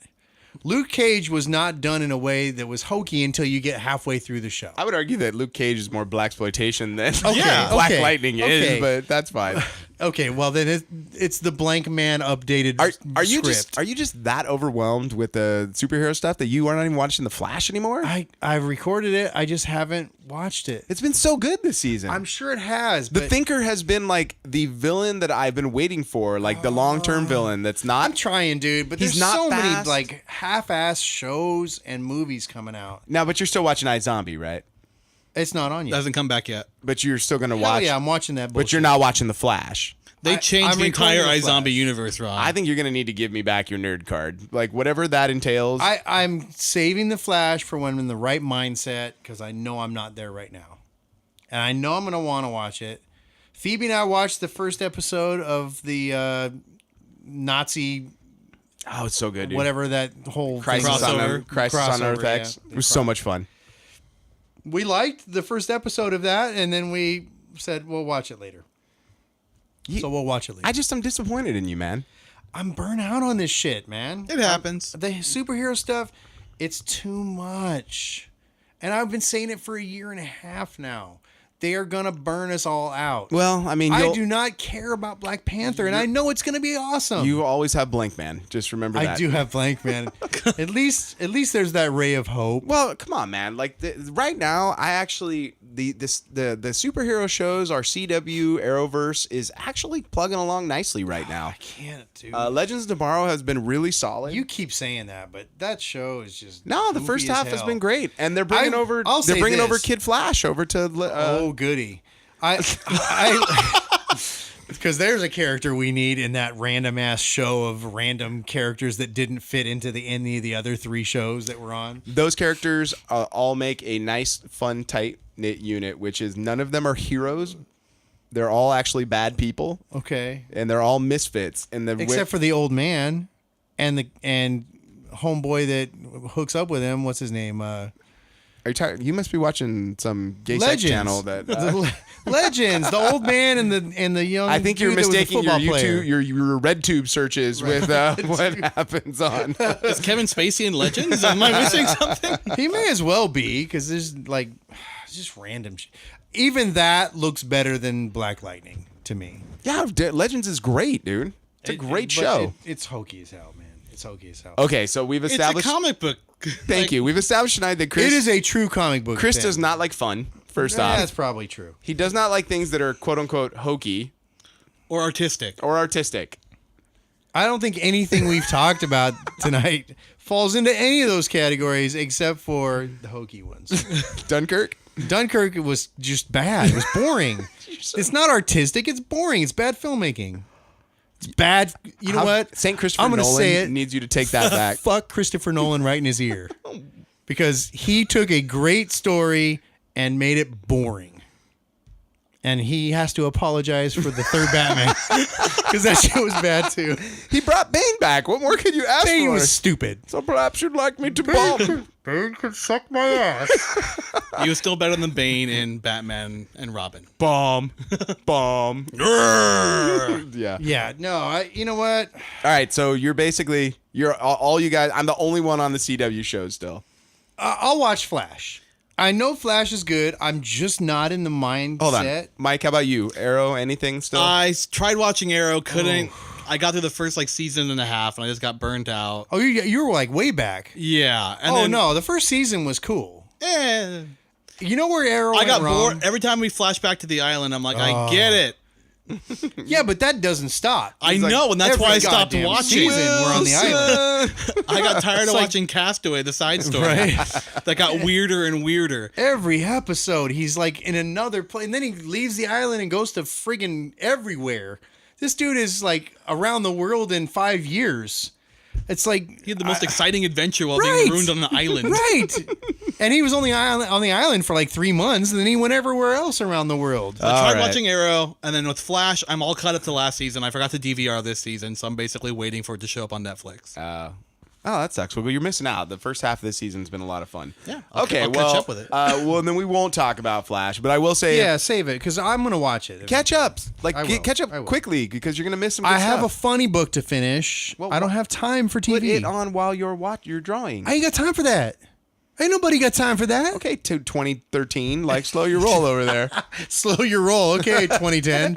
Luke Cage was not done in a way that was hokey until you get halfway through the show. I would argue that Luke Cage is more blaxploitation than Okay, Black okay, Lightning okay. is, but that's fine. Okay, well then it's the Blank Man updated. Are you script. just that overwhelmed with the superhero stuff that you are not even watching The Flash anymore? I recorded it. I just haven't watched it. It's been so good this season. I'm sure it has. The But Thinker has been like the villain that I've been waiting for, like the long-term villain that's not. I'm trying, dude. But He's there's not so many fast. like half-ass shows and movies coming out. Now, but you're still watching iZombie, right? It's not on yet. Hasn't come back yet. But you're still gonna Hell watch. yeah, I'm watching that. But you're not watching The Flash. They changed I'm the entire recording The Flash. iZombie universe, Ron. I think you're gonna need to give me back your nerd card, like whatever that entails. I'm saving the Flash for when I'm in the right mindset because I know I'm not there right now. and I know I'm gonna want to watch it. Phoebe and I watched the first episode of the Nazi. Oh, it's so good, dude. Whatever that whole Crisis thing on was. Crisis on Earth Crossover, X. yeah. It was so much fun. We liked the first episode of that, and then we said we'll watch it later. So we'll watch it later. I'm disappointed in you, man. I'm burnt out on this shit, man. It happens. The superhero stuff, it's too much. And I've been saying it for a year and a half now. They are going to burn us all out. Well, I mean, I do not care about Black Panther, and I know it's going to be awesome. You always have Blank Man. Just remember that. I do have Blank Man. At least there's that ray of hope. Well, come on, man. Like right now, I actually the superhero shows, our CW Arrowverse is actually plugging along nicely right now. I can't, dude. Legends of Tomorrow has been really solid. You keep saying that, but that show is just No, the goofy first as half has hell. been great, and they're bringing over Kid Flash over to. Oh, goody! I because there's a character we need in that random ass show of random characters that didn't fit into any of the other 3 shows that were on. Those characters all make a nice, fun, tight knit unit, which is none of them are heroes. They're all actually bad people. Okay, And they're all misfits. And except for the old man and homeboy that hooks up with him. What's his name? Are you tired? You must be watching some gay sex Legends. channel that. Legends, the old man and the young. I think you're dude that was a mistaking your football player. YouTube, your RedTube searches with what happens on. Is Kevin Spacey in Legends? Am I missing something? He may as well be because there's like just random shit. Even that looks better than Black Lightning to me. Yeah, Legends is great, dude. It's a great show. It's hokey as hell, man. It's hokey as hell. Okay, so we've It's a established. comic book. Thank you. We've established tonight that Chris. It is a true comic book. Chris thing. does not like fun. First Yeah, off, that's probably true. he does not like things that are quote unquote hokey Or artistic. or artistic. I don't think anything we've talked about tonight falls into any of those categories except for the hokey ones. Dunkirk. Dunkirk was just bad. It was boring. It's not artistic. It's boring. It's bad filmmaking. It's bad. You know what? St. Christopher I'm gonna Nolan say it. needs you to take that back. Fuck Christopher Nolan right in his ear. Because he took a great story and made it boring. And he has to apologize for the third Batman. Because that shit was bad too. He brought Bane back. What more could you ask Bane for? was stupid. So perhaps you'd like me to bomb. Bane could suck my ass. He was still better than Bane in Batman and Robin. Bomb. Bomb. Yeah. Yeah, no, you know what? All right, so you're all you guys. I'm the only one on the CW show still. I'll watch Flash. I know Flash is good. I'm just not in the mindset. Hold on, Mike. How about you? Arrow? Anything still? Tried watching Arrow, couldn't. I got through the first season and a half, and I just got burnt out. Oh, you were like way back. Yeah. And Oh then, no, the first season was cool. Eh, You know where Arrow I went got wrong? bored every time we flash back to the island. I'm like, I get it. Yeah, but that doesn't stop. I know, and that's every why I stopped goddamn watching. season we're on the island. I got tired of watching Castaway, the side story. Right. That got weirder and weirder. Every episode, he's like in another place, and then he leaves the island and goes to friggin' everywhere. This dude is like around the world in 5 years. It's like He had the most exciting adventure while Right. being ruined on an island. right, and he was only on the island for like 3 months, and then he went everywhere else around the world. I tried right. watching Arrow, and then with Flash, I'm all caught up to last season. I forgot to DVR this season, so I'm basically waiting for it to show up on Netflix. Oh, that sucks. Well, you're missing out. The first half of this season's been a lot of fun. Yeah, I'll catch up with it. Well, then we won't talk about Flash, but I will say, Yeah, save it because I'm gonna watch it. catch up. Like, I will. catch up I will. quickly because you're gonna miss some. Good I have a stuff. funny book to finish. Well, I don't have time for Put TV. it on while you're drawing. I ain't got time for that. Ain't nobody got time for that. Okay, to 2013, like slow your roll over there. Slow your roll. Okay, 2010.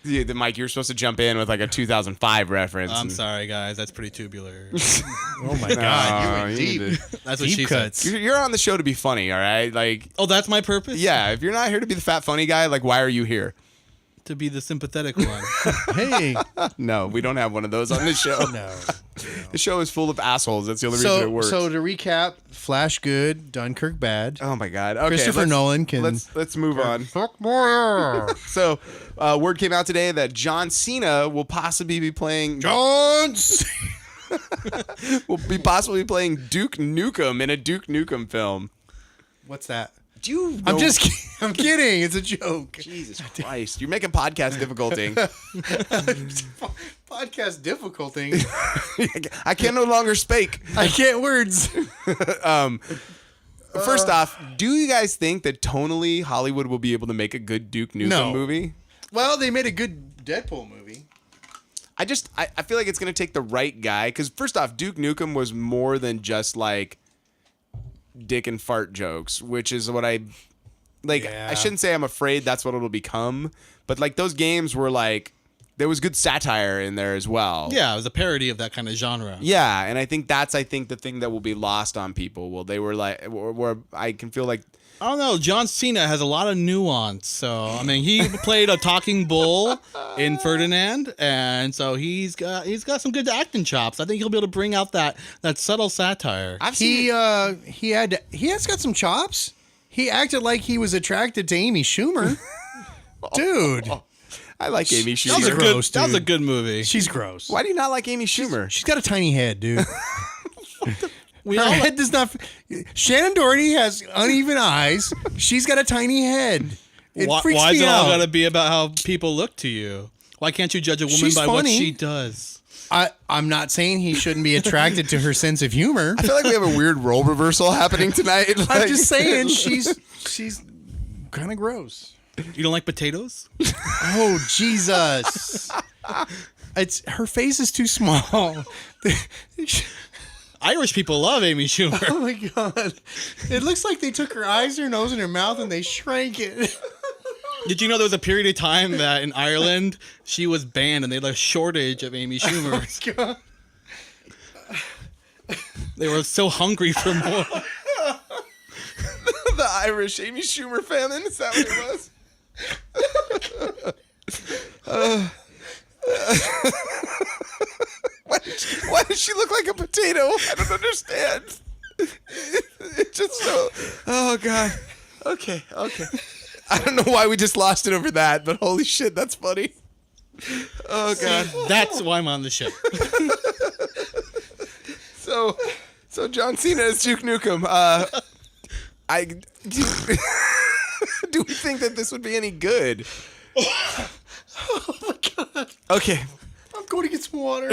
Yeah, Mike, you're supposed to jump in with like a 2005 reference. I'm sorry, guys. That's pretty tubular. Oh my God, you went you deep. did. That's what Deep she cuts. said. You're on the show to be funny, all right? Like, Oh, that's my purpose? yeah, if you're not here to be the fat funny guy, like, why are you here? To be the sympathetic one. Hey, No, we don't have one of those on this show. no. The show is full of assholes. That's the only reason it works. So to recap, Flash good, Dunkirk bad. Oh my God! Okay, Christopher Nolan can let's move on. fuck more. So, word came out today that John Cena will possibly be playing Jones. will be possibly playing Duke Nukem in a Duke Nukem film. What's that? I'm kidding. It's a joke. Jesus Christ. You're making podcast difficulty. Podcast difficulty. I can no longer speak. I can't words. First off, do you guys think that tonally Hollywood will be able to make a good Duke Nukem movie? Well, they made a good Deadpool movie. I feel like it's going to take the right guy. Because first off, Duke Nukem was more than just like dick and fart jokes, which is what I shouldn't say I'm afraid that's what it'll become. But like those games were like, there was good satire in there as well. Yeah, it was a parody of that kind of genre. Yeah, and I think the thing that will be lost on people. Well, they were like, where I can feel like, I don't know. John Cena has a lot of nuance. So, I mean, he played a talking bull in Ferdinand, and so he's got some good acting chops. I think he'll be able to bring out that subtle satire. He has got some chops. He acted like he was attracted to Amy Schumer. Dude. I like Amy Schumer. That was a good movie. She's gross. Why do you not like Amy Schumer? She's got a tiny head, dude. Her head does not. Shannon Doherty has uneven eyes. She's got a tiny head. It freaks why me is it out. all got to be about how people look to you? Why can't you judge a woman by what she does? I'm not saying he shouldn't be attracted to her sense of humor. I feel like we have a weird role reversal happening tonight. I'm just saying she's kind of gross. You don't like potatoes? Oh, Jesus. Her face is too small. Irish people love Amy Schumer. Oh my God. It looks like they took her eyes, her nose, and her mouth and they shrank it. Did you know there was a period of time that in Ireland she was banned and they had a shortage of Amy Schumer? Oh my God. They were so hungry for more. The Irish Amy Schumer famine, is that what it was? Why does she look like a potato? I don't understand. It's just so. Oh God. Okay. I don't know why we just lost it over that, but holy shit, that's funny. Oh God. See, that's why I'm on the ship. So John Cena is Duke Nukem. Do we think that this would be any good? Oh my God. Okay. I'm going to get some water.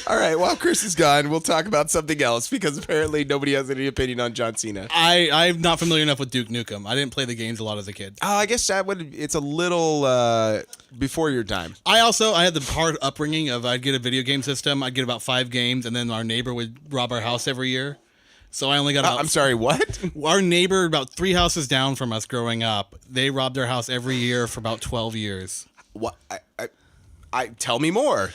All right. While Chris is gone, we'll talk about something else because apparently nobody has any opinion on John Cena. I'm not familiar enough with Duke Nukem. I didn't play the games a lot as a kid. Oh, I guess it's a little before your time. I had the hard upbringing of I'd get a video game system. I'd get about 5 games, and then our neighbor would rob our house every year. So I only got about... I'm sorry, what? Our neighbor, about 3 houses down from us growing up, they robbed our house every year for about 12 years. What? I tell me more.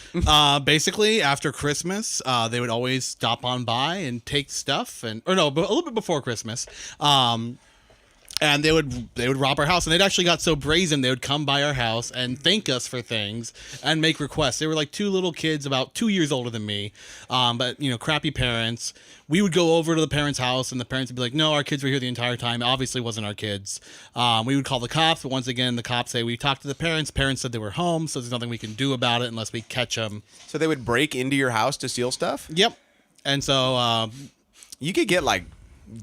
Basically, after Christmas, they would always stop on by and take stuff, but a little bit before Christmas. And they would rob our house, and they'd actually got so brazen they would come by our house and thank us for things and make requests. They were like 2 little kids, about 2 years older than me, but crappy parents. We would go over to the parents' house, and the parents would be like, "No, our kids were here the entire time. It obviously wasn't our kids." We would call the cops, but once again, the cops say we talked to the parents. Parents said they were home, so there's nothing we can do about it unless we catch them. So they would break into your house to steal stuff? Yep. And so you could get like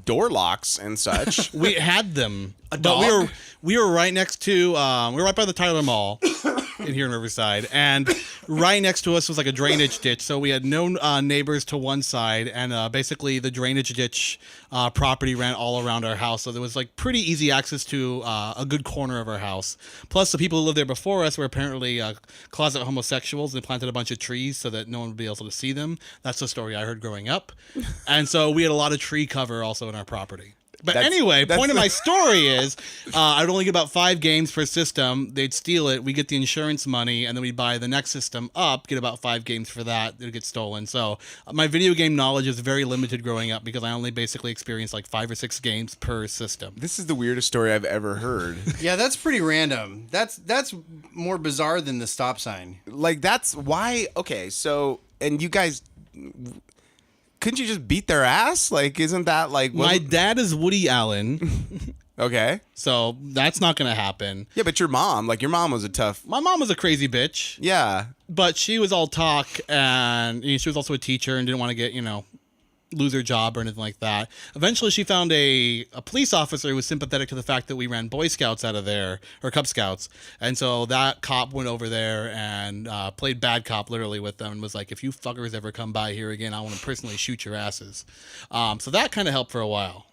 door locks and such. We had them. A dog? But we were right next to we were right by the Tyler Mall in here in Riverside, and right next to us was like a drainage ditch, so we had no neighbors to one side, and basically the drainage ditch property ran all around our house, so there was like pretty easy access to a good corner of our house. Plus the people who lived there before us were apparently closet homosexuals. They planted a bunch of trees so that no one would be able to see them. That's the story I heard growing up. And so we had a lot of tree cover also in our property. But anyway, point of my story is I'd only get about 5 games per system. They'd steal it. We get the insurance money, and then we buy the next system up, get about 5 games for that. It would get stolen. So my video game knowledge is very limited growing up because I only basically experienced like 5 or 6 games per system. This is the weirdest story I've ever heard. Yeah, that's pretty random. That's more bizarre than the stop sign. Like, that's why... Okay, so... And you guys... Couldn't you just beat their ass? Like, isn't that like... My dad is Woody Allen. Okay. So that's not going to happen. Yeah, but your mom was a tough... My mom was a crazy bitch. Yeah. But she was all talk, and she was also a teacher and didn't want to get, lose her job or anything like that. Eventually, she found a police officer who was sympathetic to the fact that we ran Boy Scouts out of there, or Cub Scouts. And so that cop went over there and played bad cop literally with them and was like, if you fuckers ever come by here again, I want to personally shoot your asses. So that kind of helped for a while.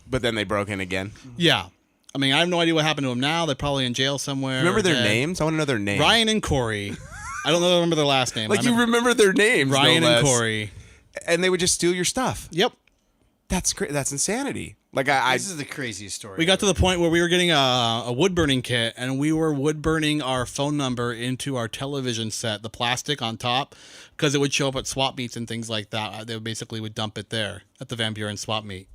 But then they broke in again. Yeah. I mean, I have no idea what happened to them now. They're probably in jail somewhere. Remember their names? I want to know their names. Ryan and Corey. I don't remember their last name. Like, you remember their names, Ryan no and less. Corey. And they would just steal your stuff. Yep. That's That's insanity. Like, This is the craziest story. We got to the point where we were getting a wood burning kit, and we were wood burning our phone number into our television set, the plastic on top, because it would show up at swap meets and things like that. They basically would dump it there at the Van Buren swap meet.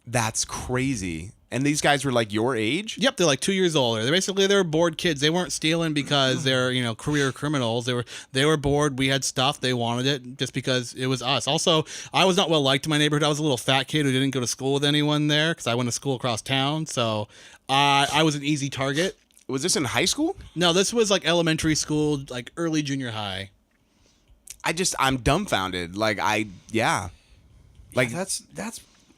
That's crazy. And these guys were like your age? Yep, they're like 2 years older. They're bored kids. They weren't stealing because they're, career criminals. They were bored. We had stuff. They wanted it just because it was us. Also, I was not well liked in my neighborhood. I was a little fat kid who didn't go to school with anyone there because I went to school across town. So I was an easy target. Was this in high school? No, this was like elementary school, like early junior high. I'm dumbfounded. Like, That's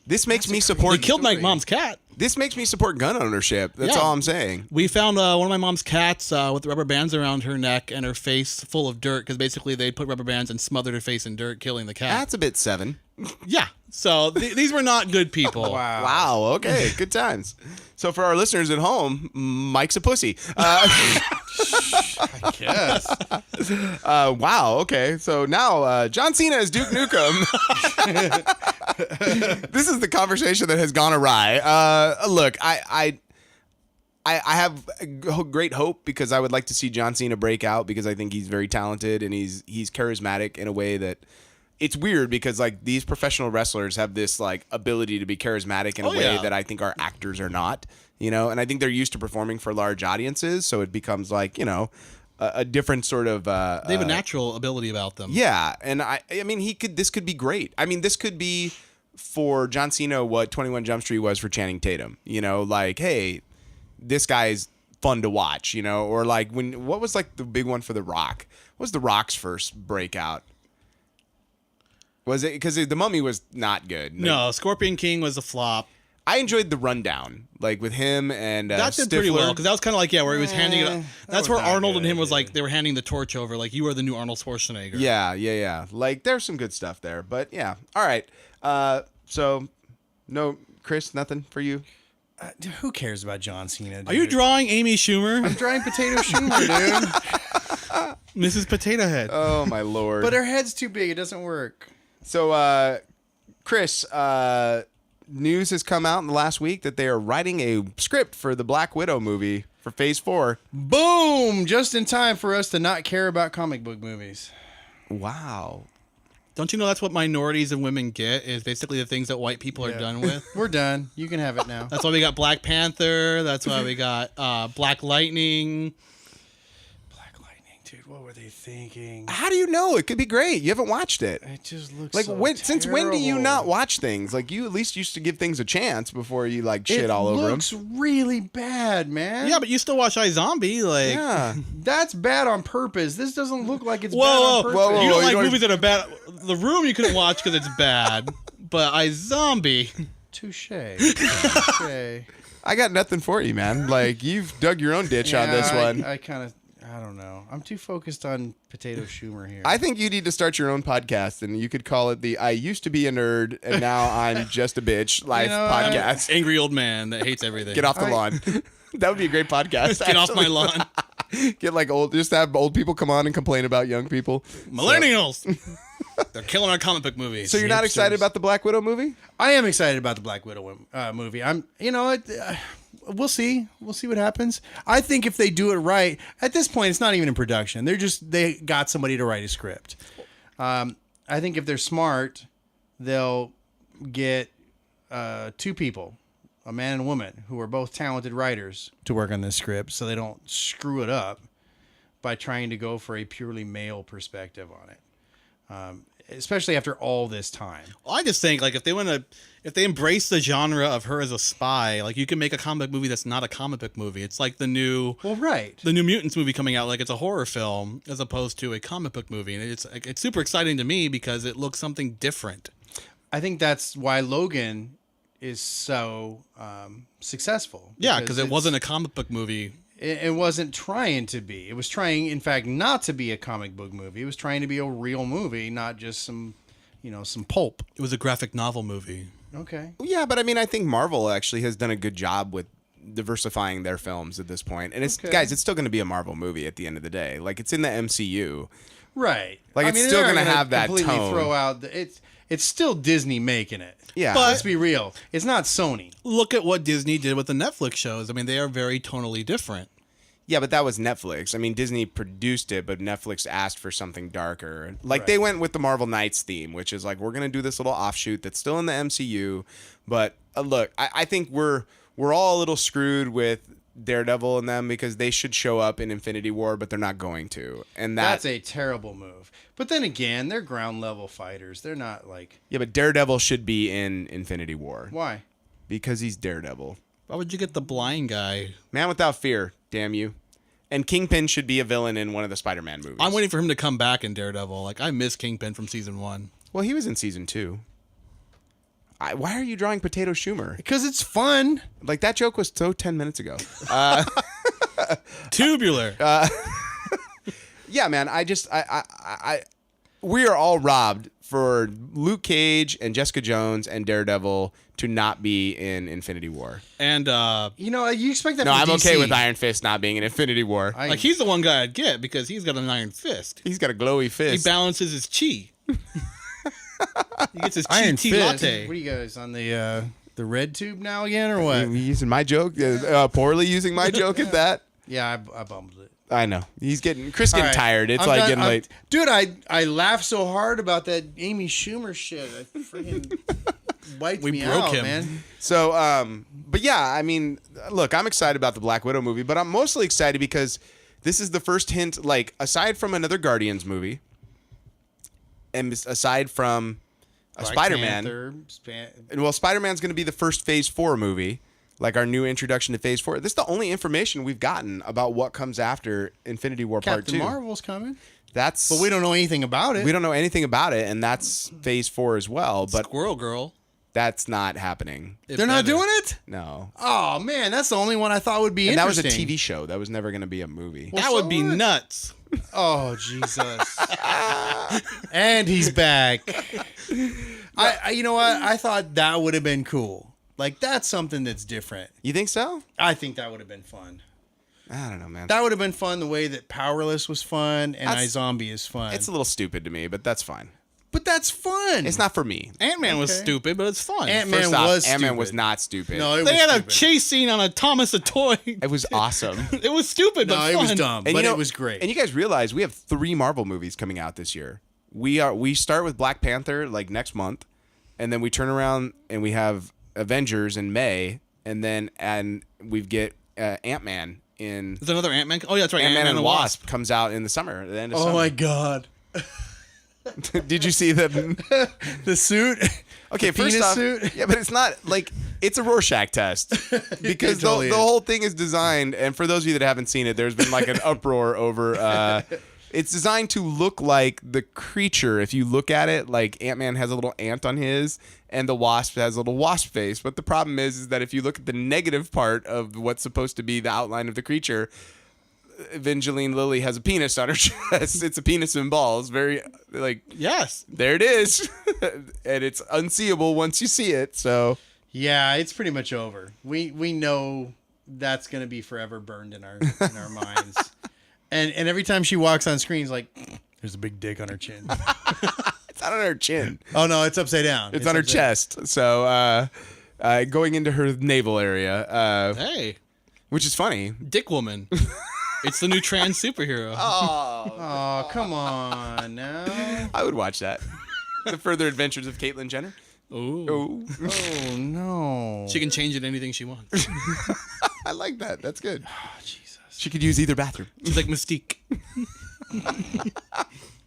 this makes me support. They killed my mom's cat. This makes me support gun ownership. That's all I'm saying. We found one of my mom's cats with rubber bands around her neck and her face full of dirt because basically they put rubber bands and smothered her face in dirt, killing the cat. That's a bit 7. Yeah. So these were not good people. Wow. Okay. Good times. So for our listeners at home, Mike's a pussy. I guess. Wow. Okay. So now John Cena is Duke Nukem. This is the conversation that has gone awry. Look, I have great hope because I would like to see John Cena break out because I think he's very talented and he's charismatic in a way that it's weird because like these professional wrestlers have this like ability to be charismatic in a way that I think our actors are not, and I think they're used to performing for large audiences. So it becomes like, a different sort of, they have a natural ability about them. Yeah. And I mean, this could be great. I mean, this could be for John Cena what 21 Jump Street was for Channing Tatum, like, hey, this guy's fun to watch, or like what was like the big one for The Rock? What was The Rock's first breakout? Was it because The Mummy was not good? No, Scorpion King was a flop. I enjoyed The Rundown, like with him and that did Stifler. pretty well because that was kind of like where he was handing it up. That's where was not Arnold and him good, was like they were handing the torch over, like you are the new Arnold Schwarzenegger. Yeah. Like there's some good stuff there, but yeah. All right. So no, Chris, nothing for you. Who cares about John Cena? Dude? Are you drawing Amy Schumer? I'm drawing Potato Schumer, dude. Mrs. Potato Head. Oh my lord! But her head's too big. It doesn't work. So, Chris, news has come out in the last week that they are writing a script for the Black Widow movie for Phase 4. Boom! Just in time for us to not care about comic book movies. Wow. Don't you know that's what minorities and women get is basically the things that white people are done with? We're done. You can have it now. That's why we got Black Panther. That's why we got Black Lightning. Black Lightning, dude. What were they thinking? How do you know? It could be great. You haven't watched it. It just looks Like so since when do you terrible. not watch things? Like you at least used to give things a chance before you like shit all over them. It looks really bad, man. Yeah, but you still watch iZombie. Like, Yeah. That's bad on purpose. This doesn't look like it's bad whoa, on purpose. whoa, you don't you like don't- movies that are bad. The Room you couldn't watch because it's bad, but iZombie. Touche. Touche. I got nothing for you, man. Like you've dug your own ditch on this one. I don't know. I'm too focused on Potato Schumer here. I think you need to start your own podcast, and you could call it the "I used to be a nerd and now I'm just a bitch" life podcast. Angry old man that hates everything. Get off the lawn. That would be a great podcast. Get off my lawn. Get like just have old people come on and complain about young people. Millennials. They're killing our comic book movies. So you're not excited about the Black Widow movie? I am excited about the Black Widow movie. We'll see. We'll see what happens. I think if they do it right, at this point, it's not even in production. They got somebody to write a script. I think if they're smart, they'll get 2 people, a man and a woman, who are both talented writers, to work on this script, so they don't screw it up by trying to go for a purely male perspective on it. Especially after all this time. I just think like if they embrace the genre of her as a spy, like you can make a comic book movie that's not a comic book movie. It's like the new New Mutants movie coming out, like it's a horror film as opposed to a comic book movie, and it's super exciting to me because it looks something different. I think that's why Logan is so successful. Yeah, because it wasn't a comic book movie. It wasn't trying to be. It was trying, in fact, not to be a comic book movie. It was trying to be a real movie, not just some pulp. It was a graphic novel movie. Okay. Yeah, but I mean, I think Marvel actually has done a good job with diversifying their films at this point. And it's guys, it's still going to be a Marvel movie at the end of the day. Like, it's in the MCU. Right. Like, it's still going to have that completely tone. Throw out it's still Disney making it. Yeah. But let's be real. It's not Sony. Look at what Disney did with the Netflix shows. I mean, they are very tonally different. Yeah, but that was Netflix. I mean, Disney produced it, but Netflix asked for something darker. Like, they went with the Marvel Knights theme, which is like, we're going to do this little offshoot that's still in the MCU. But look, I think we're all a little screwed with Daredevil and them because they should show up in Infinity War, but they're not going to. And that's a terrible move. But then again, they're ground level fighters. They're not like... Yeah, but Daredevil should be in Infinity War. Why? Because he's Daredevil. Why would you get the blind guy? Man without fear, damn you. And Kingpin should be a villain in one of the Spider-Man movies. I'm waiting for him to come back in Daredevil. Like, I miss Kingpin from season 1. Well, he was in season 2. Why are you drawing Potato Schumer? Because it's fun. Like, that joke was so 10 minutes ago. Tubular. Yeah, man. We are all robbed for Luke Cage and Jessica Jones and Daredevil to not be in Infinity War. And you expect that No, from I'm DC. okay with Iron Fist not being in Infinity War. like, he's the one guy I'd get because he's got an iron fist. He's got a glowy He fist. balances his chi. He gets his Iron tea Fist. latte. What are you guys on the red tube now again or what? You using my joke? Poorly using my joke at that? Yeah, I bumbled it. I know. Chris getting All right. tired. It's I'm like done. getting late. Dude, I laughed so hard about that Amy Schumer shit. I freaking wiped me broke out, him. man. So, but yeah, I mean, look, I'm excited about the Black Widow movie, but I'm mostly excited because this is the first hint, like, aside from another Guardians movie, and aside from a Black Spider-Man, Panther, Spider-Man's going to be the first Phase 4 movie, like our new introduction to Phase 4. This is the only information we've gotten about what comes after Infinity War Part 2. Captain Marvel's coming. But we don't know anything about it. We don't know anything about it, and that's Phase 4 as well, but Squirrel Girl. that's not happening. They're not doing it? No. Oh, man, that's the only one I thought would be And that was interesting. a TV show. That was never going to be a movie. Well, That so would be what? nuts. Oh, Jesus. And he's back. I you know what? I thought that would have been cool. Like, that's something that's different. You think so? I think that would have been fun. I don't know, man. That would have been fun the way that Powerless was fun and iZombie is fun. It's a little stupid to me, but that's fine. But that's fun. It's not for me. Ant-Man was Okay. stupid, but it's fun. Ant-Man First off, was Ant-Man stupid. was not stupid. No, it They was had stupid. a chase scene on a Thomas a Toy. It was awesome. It was stupid, No, but it fun. was dumb, And but you know, it was great. And you guys realize we have 3 Marvel movies coming out this year. We start with Black Panther like next month, and then we turn around and we have Avengers in May, and we get Ant-Man in Is there another Ant-Man? Oh, yeah, that's right. Ant-Man and the Wasp comes out in the summer. At the end of Oh summer. my God. Did you see the The suit. Okay, The first penis off, suit? yeah, but it's not like it's a Rorschach test because totally the is. whole thing is designed. And for those of you that haven't seen it, there's been like an uproar over. It's designed to look like the creature. If you look at it, like Ant-Man has a little ant on his, and the Wasp has a little wasp face. But the problem is that if you look at the negative part of what's supposed to be the outline of the creature, Evangeline Lilly has a penis on her chest. It's a penis and balls. Very like Yes. there it is, and it's unseeable once you see it. So Yeah, it's pretty much over. We know that's gonna be forever burned in our minds. And every time she walks on screen, it's like, there's a big dick on her chin. it's not on her chin. Oh no, it's upside down. It's on her upside down. chest. So going into her navel area, Hey, which is funny. Dick Woman. It's the new trans superhero. Oh, come on now. I would watch that. The Further Adventures of Caitlyn Jenner. Ooh. Oh, Oh no. She can change it anything she wants. I like that. That's good. Oh, Jesus. She could use either bathroom. She's like Mystique.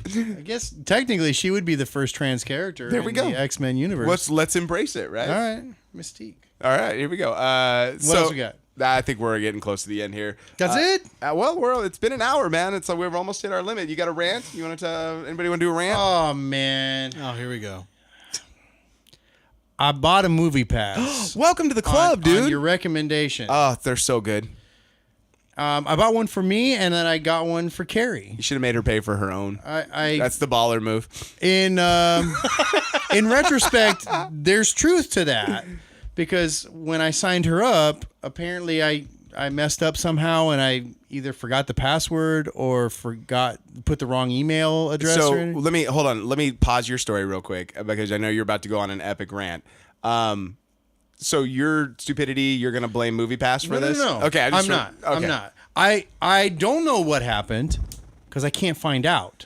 I guess technically she would be the first trans character There we in go. the X-Men universe. Let's embrace it, right? All right, Mystique. All right, here we go. What else we got? I think we're getting close to the end here. That's it? Well, it's been an hour, man. It's like we've almost hit our limit. You got a rant? You want to? Anybody want to do a rant? Oh man. Oh, here we go. I bought a movie pass. Welcome to the club, dude. On your recommendation. Oh, they're so good. I bought one for me, and then I got one for Carrie. You should have made her pay for her own. I That's the baller move. in retrospect, there's truth to that, because when I signed her up, apparently I messed up somehow, and I either forgot the password or put the wrong email address. So or let me pause your story real quick because I know you're about to go on an epic rant. So your stupidity, you're gonna blame MoviePass for this? No. Okay, I'm not. Okay. I'm not. I don't know what happened because I can't find out.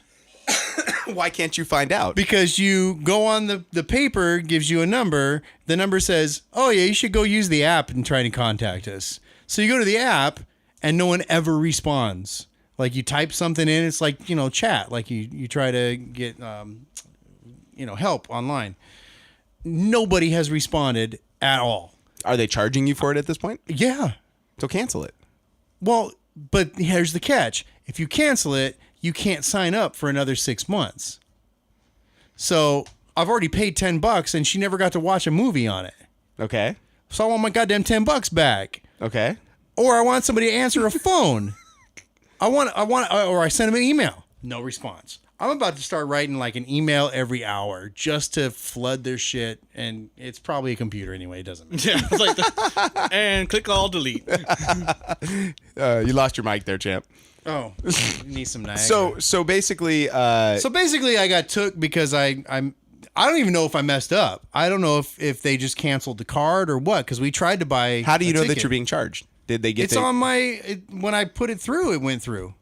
Why can't you find out? Because you go on the paper, gives you a number. The number says, "Oh yeah, you should go use the app and try to contact us." So you go to the app, and no one ever responds. Like you type something in, it's like chat. Like you try to get help online. Nobody has responded at all. Are they charging you for it at this point? Yeah. So cancel it. Well, but here's the catch. If you cancel it, you can't sign up for another 6 months. So I've already paid $10 and she never got to watch a movie on it. Okay. So I want my goddamn $10 back. Okay. Or I want somebody to answer a phone. Or I send them an email. No response. I'm about to start writing like an email every hour just to flood their shit, and it's probably a computer anyway. It doesn't matter. Yeah, it's like and click all delete. You lost your mic there, champ. Oh, need some Niagara. So basically, So basically, I got took because I don't even know if I messed up. I don't know if they just canceled the card or what, because we tried to buy. how do you a know that ticket. you're being charged? Did they get? It's on my when I put it through, it went through.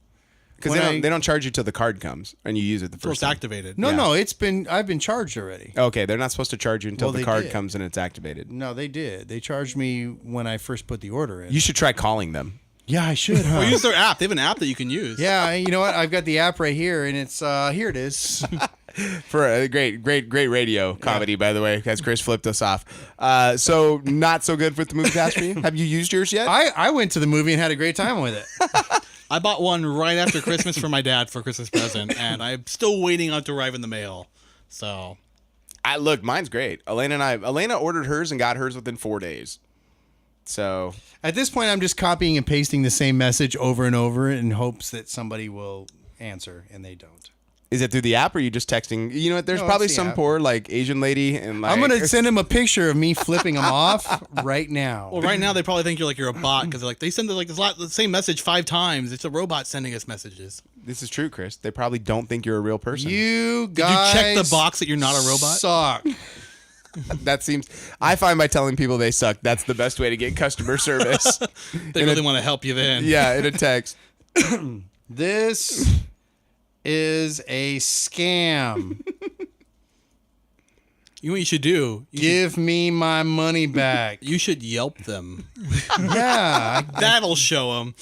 Because they don't charge you till the card comes and you use it the So first it's time. activated. No, I've been charged already. Okay, they're not supposed to charge you until Well, the they card did. comes and it's activated. No, they did. They charged me when I first put the order in. You should try calling them. Yeah, I should, huh? Well, use their app. They have an app that you can use. Yeah, you know what? I've got the app right here, and it's here it is. For a great radio comedy, by the way, as Chris flipped us off. So not so good with the movie pass for you? Have you used yours yet? I went to the movie and had a great time with it. I bought one right after Christmas for my dad for a Christmas present, and I'm still waiting on it to arrive in the mail. So, Look, mine's great. Elena ordered hers and got hers within 4 days. So At this point, I'm just copying and pasting the same message over and over in hopes that somebody will answer, and they don't. is it through the app or are you just texting? You know what? There's No, probably it's the some app. poor like Asian lady and like I'm gonna send him a picture of me flipping them off right now. well, right now they probably think you're a bot because they send the same message 5 times. It's a robot sending us messages. This is true, Chris. They probably don't think you're a real person. You Did you guys, check the box that you're not a robot? Suck. I find by telling people they suck, that's the best way to get customer service. They really want to help you then. Yeah, in a text. This is a scam. You know what you should do? Give me my money back. You should Yelp them. Yeah. That'll show them.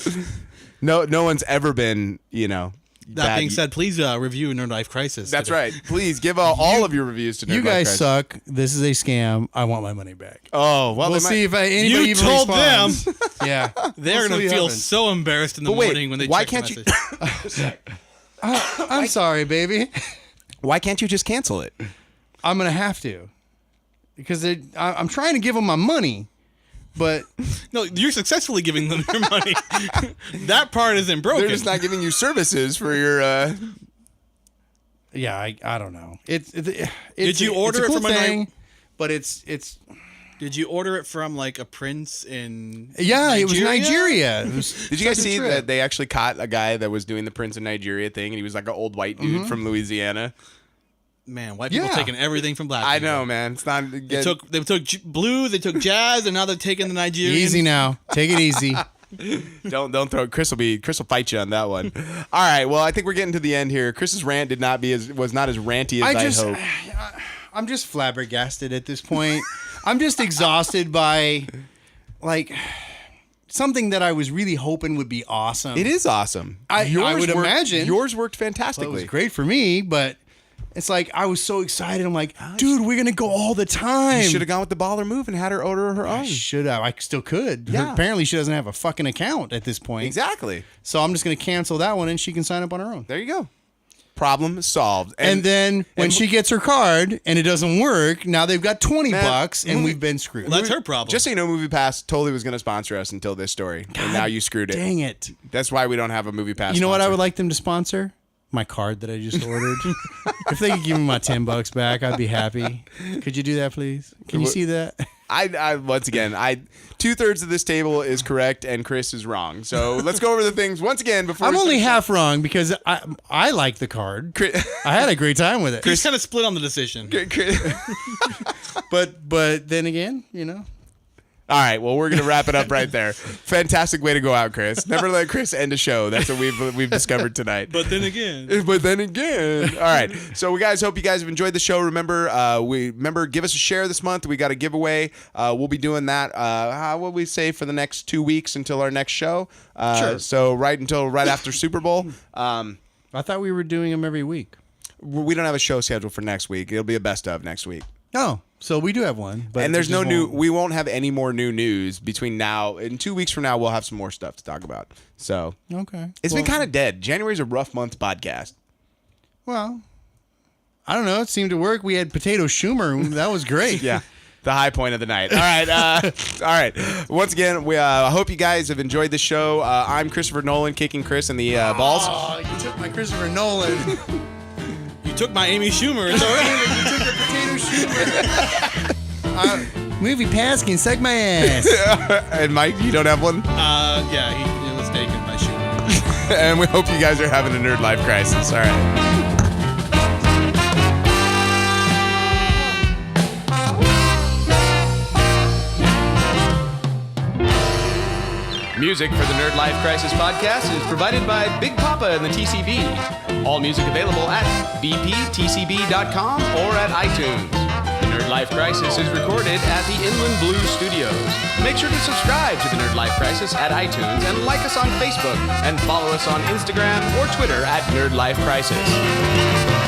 No one's ever been, That bad. being said, please review Nerdlife Crisis. That's today. right. Please give all of your reviews to Nerdlife You guys Crisis. suck. This is a scam. I want my money back. Oh, well, We'll they might- see if anybody You even told responds. Yeah. They're We'll going see to feel what happens. so embarrassed in the But wait, morning when they why check can't the message. I'm sorry, baby. Why can't you just cancel it? I'm going to have to. Because I'm trying to give them my money, but No, you're successfully giving them your money. That part isn't broken. They're just not giving you services for your. yeah, I don't know. Did you order it's a it cool from a thing, but it's Did you order it from like a prince in yeah, it was Nigeria? Nigeria. It was Did you guys such a see trip. that they actually caught a guy that was doing the Prince of Nigeria thing, and he was like an old white dude from Louisiana? Man, white people Yeah. taking everything from black I people. know, man. It's not. They took blues, they took jazz, and now they're taking the Nigerian. Easy now. Take it easy. Don't throw. Chris will fight you on that one. All right. Well, I think we're getting to the end here. Chris's rant was not as ranty as I hoped. I'm just flabbergasted at this point. I'm just exhausted by like something that I was really hoping would be awesome. It is awesome. I would worked- imagine. yours worked Well, it fantastically. was great for me, but it's like I was so excited. I'm like, dude, we're gonna go all the time. You should have gone with the baller move and had her order her own. Should have. I still could. Yeah. Apparently, she doesn't have a fucking account at this point. Exactly. So I'm just gonna cancel that one, and she can sign up on her own. There you go. Problem solved. And then when she gets her card and it doesn't work, now they've got $20 and we've been screwed. Well, that's her problem. Just so you know, MoviePass totally was going to sponsor us until this story, and now you screwed it. Dang it. That's why we don't have a MoviePass. You know what I sponsor. would like them to sponsor? My card that I just ordered. If they could give me my $10 back, I'd be happy. Could you do that, please? Can you see that? I once again, 2/3 of this table is correct and Chris is wrong. So let's go over the things once again before. I'm only half wrong because I like the card. I had a great time with it. He's kind of split on the decision. But then again, you know. All right, well, we're going to wrap it up right there. Fantastic way to go out, Chris. Never let Chris end a show. That's what we've discovered tonight. But then again. All right. So we guys hope you guys have enjoyed the show. Remember, give us a share this month. We got a giveaway. We'll be doing that. How will we say for the next 2 weeks until our next show? Sure. So right after Super Bowl. I thought we were doing them every week. We don't have a show scheduled for next week. It'll be a best of next week. Oh, so we do have one. But and there's no new. We won't have any more new news between now and 2 weeks from now. We'll have some more stuff to talk about. So okay, it's been kind of dead. January's a rough month podcast. Well, I don't know. It seemed to work. We had Potato Schumer. That was great. Yeah. The high point of the night. All right. All right. Once again, I hope you guys have enjoyed the show. I'm Christopher Nolan, kicking Chris in the balls. Oh, you took my Christopher Nolan. You took my Amy Schumer. It's all right. You took the Potato Schumer. Movie pass can suck my ass. And Mike, you don't have one? Yeah, he was taken by Schumer. And we hope you guys are having a nerd life crisis. All right. Music for the Nerdlife Crisis podcast is provided by Big Papa and the TCB. All music available at bptcb.com or at iTunes. The Nerdlife Crisis is recorded at the Inland Blue Studios. Make sure to subscribe to the Nerdlife Crisis at iTunes and like us on Facebook and follow us on Instagram or Twitter at Nerdlife Crisis.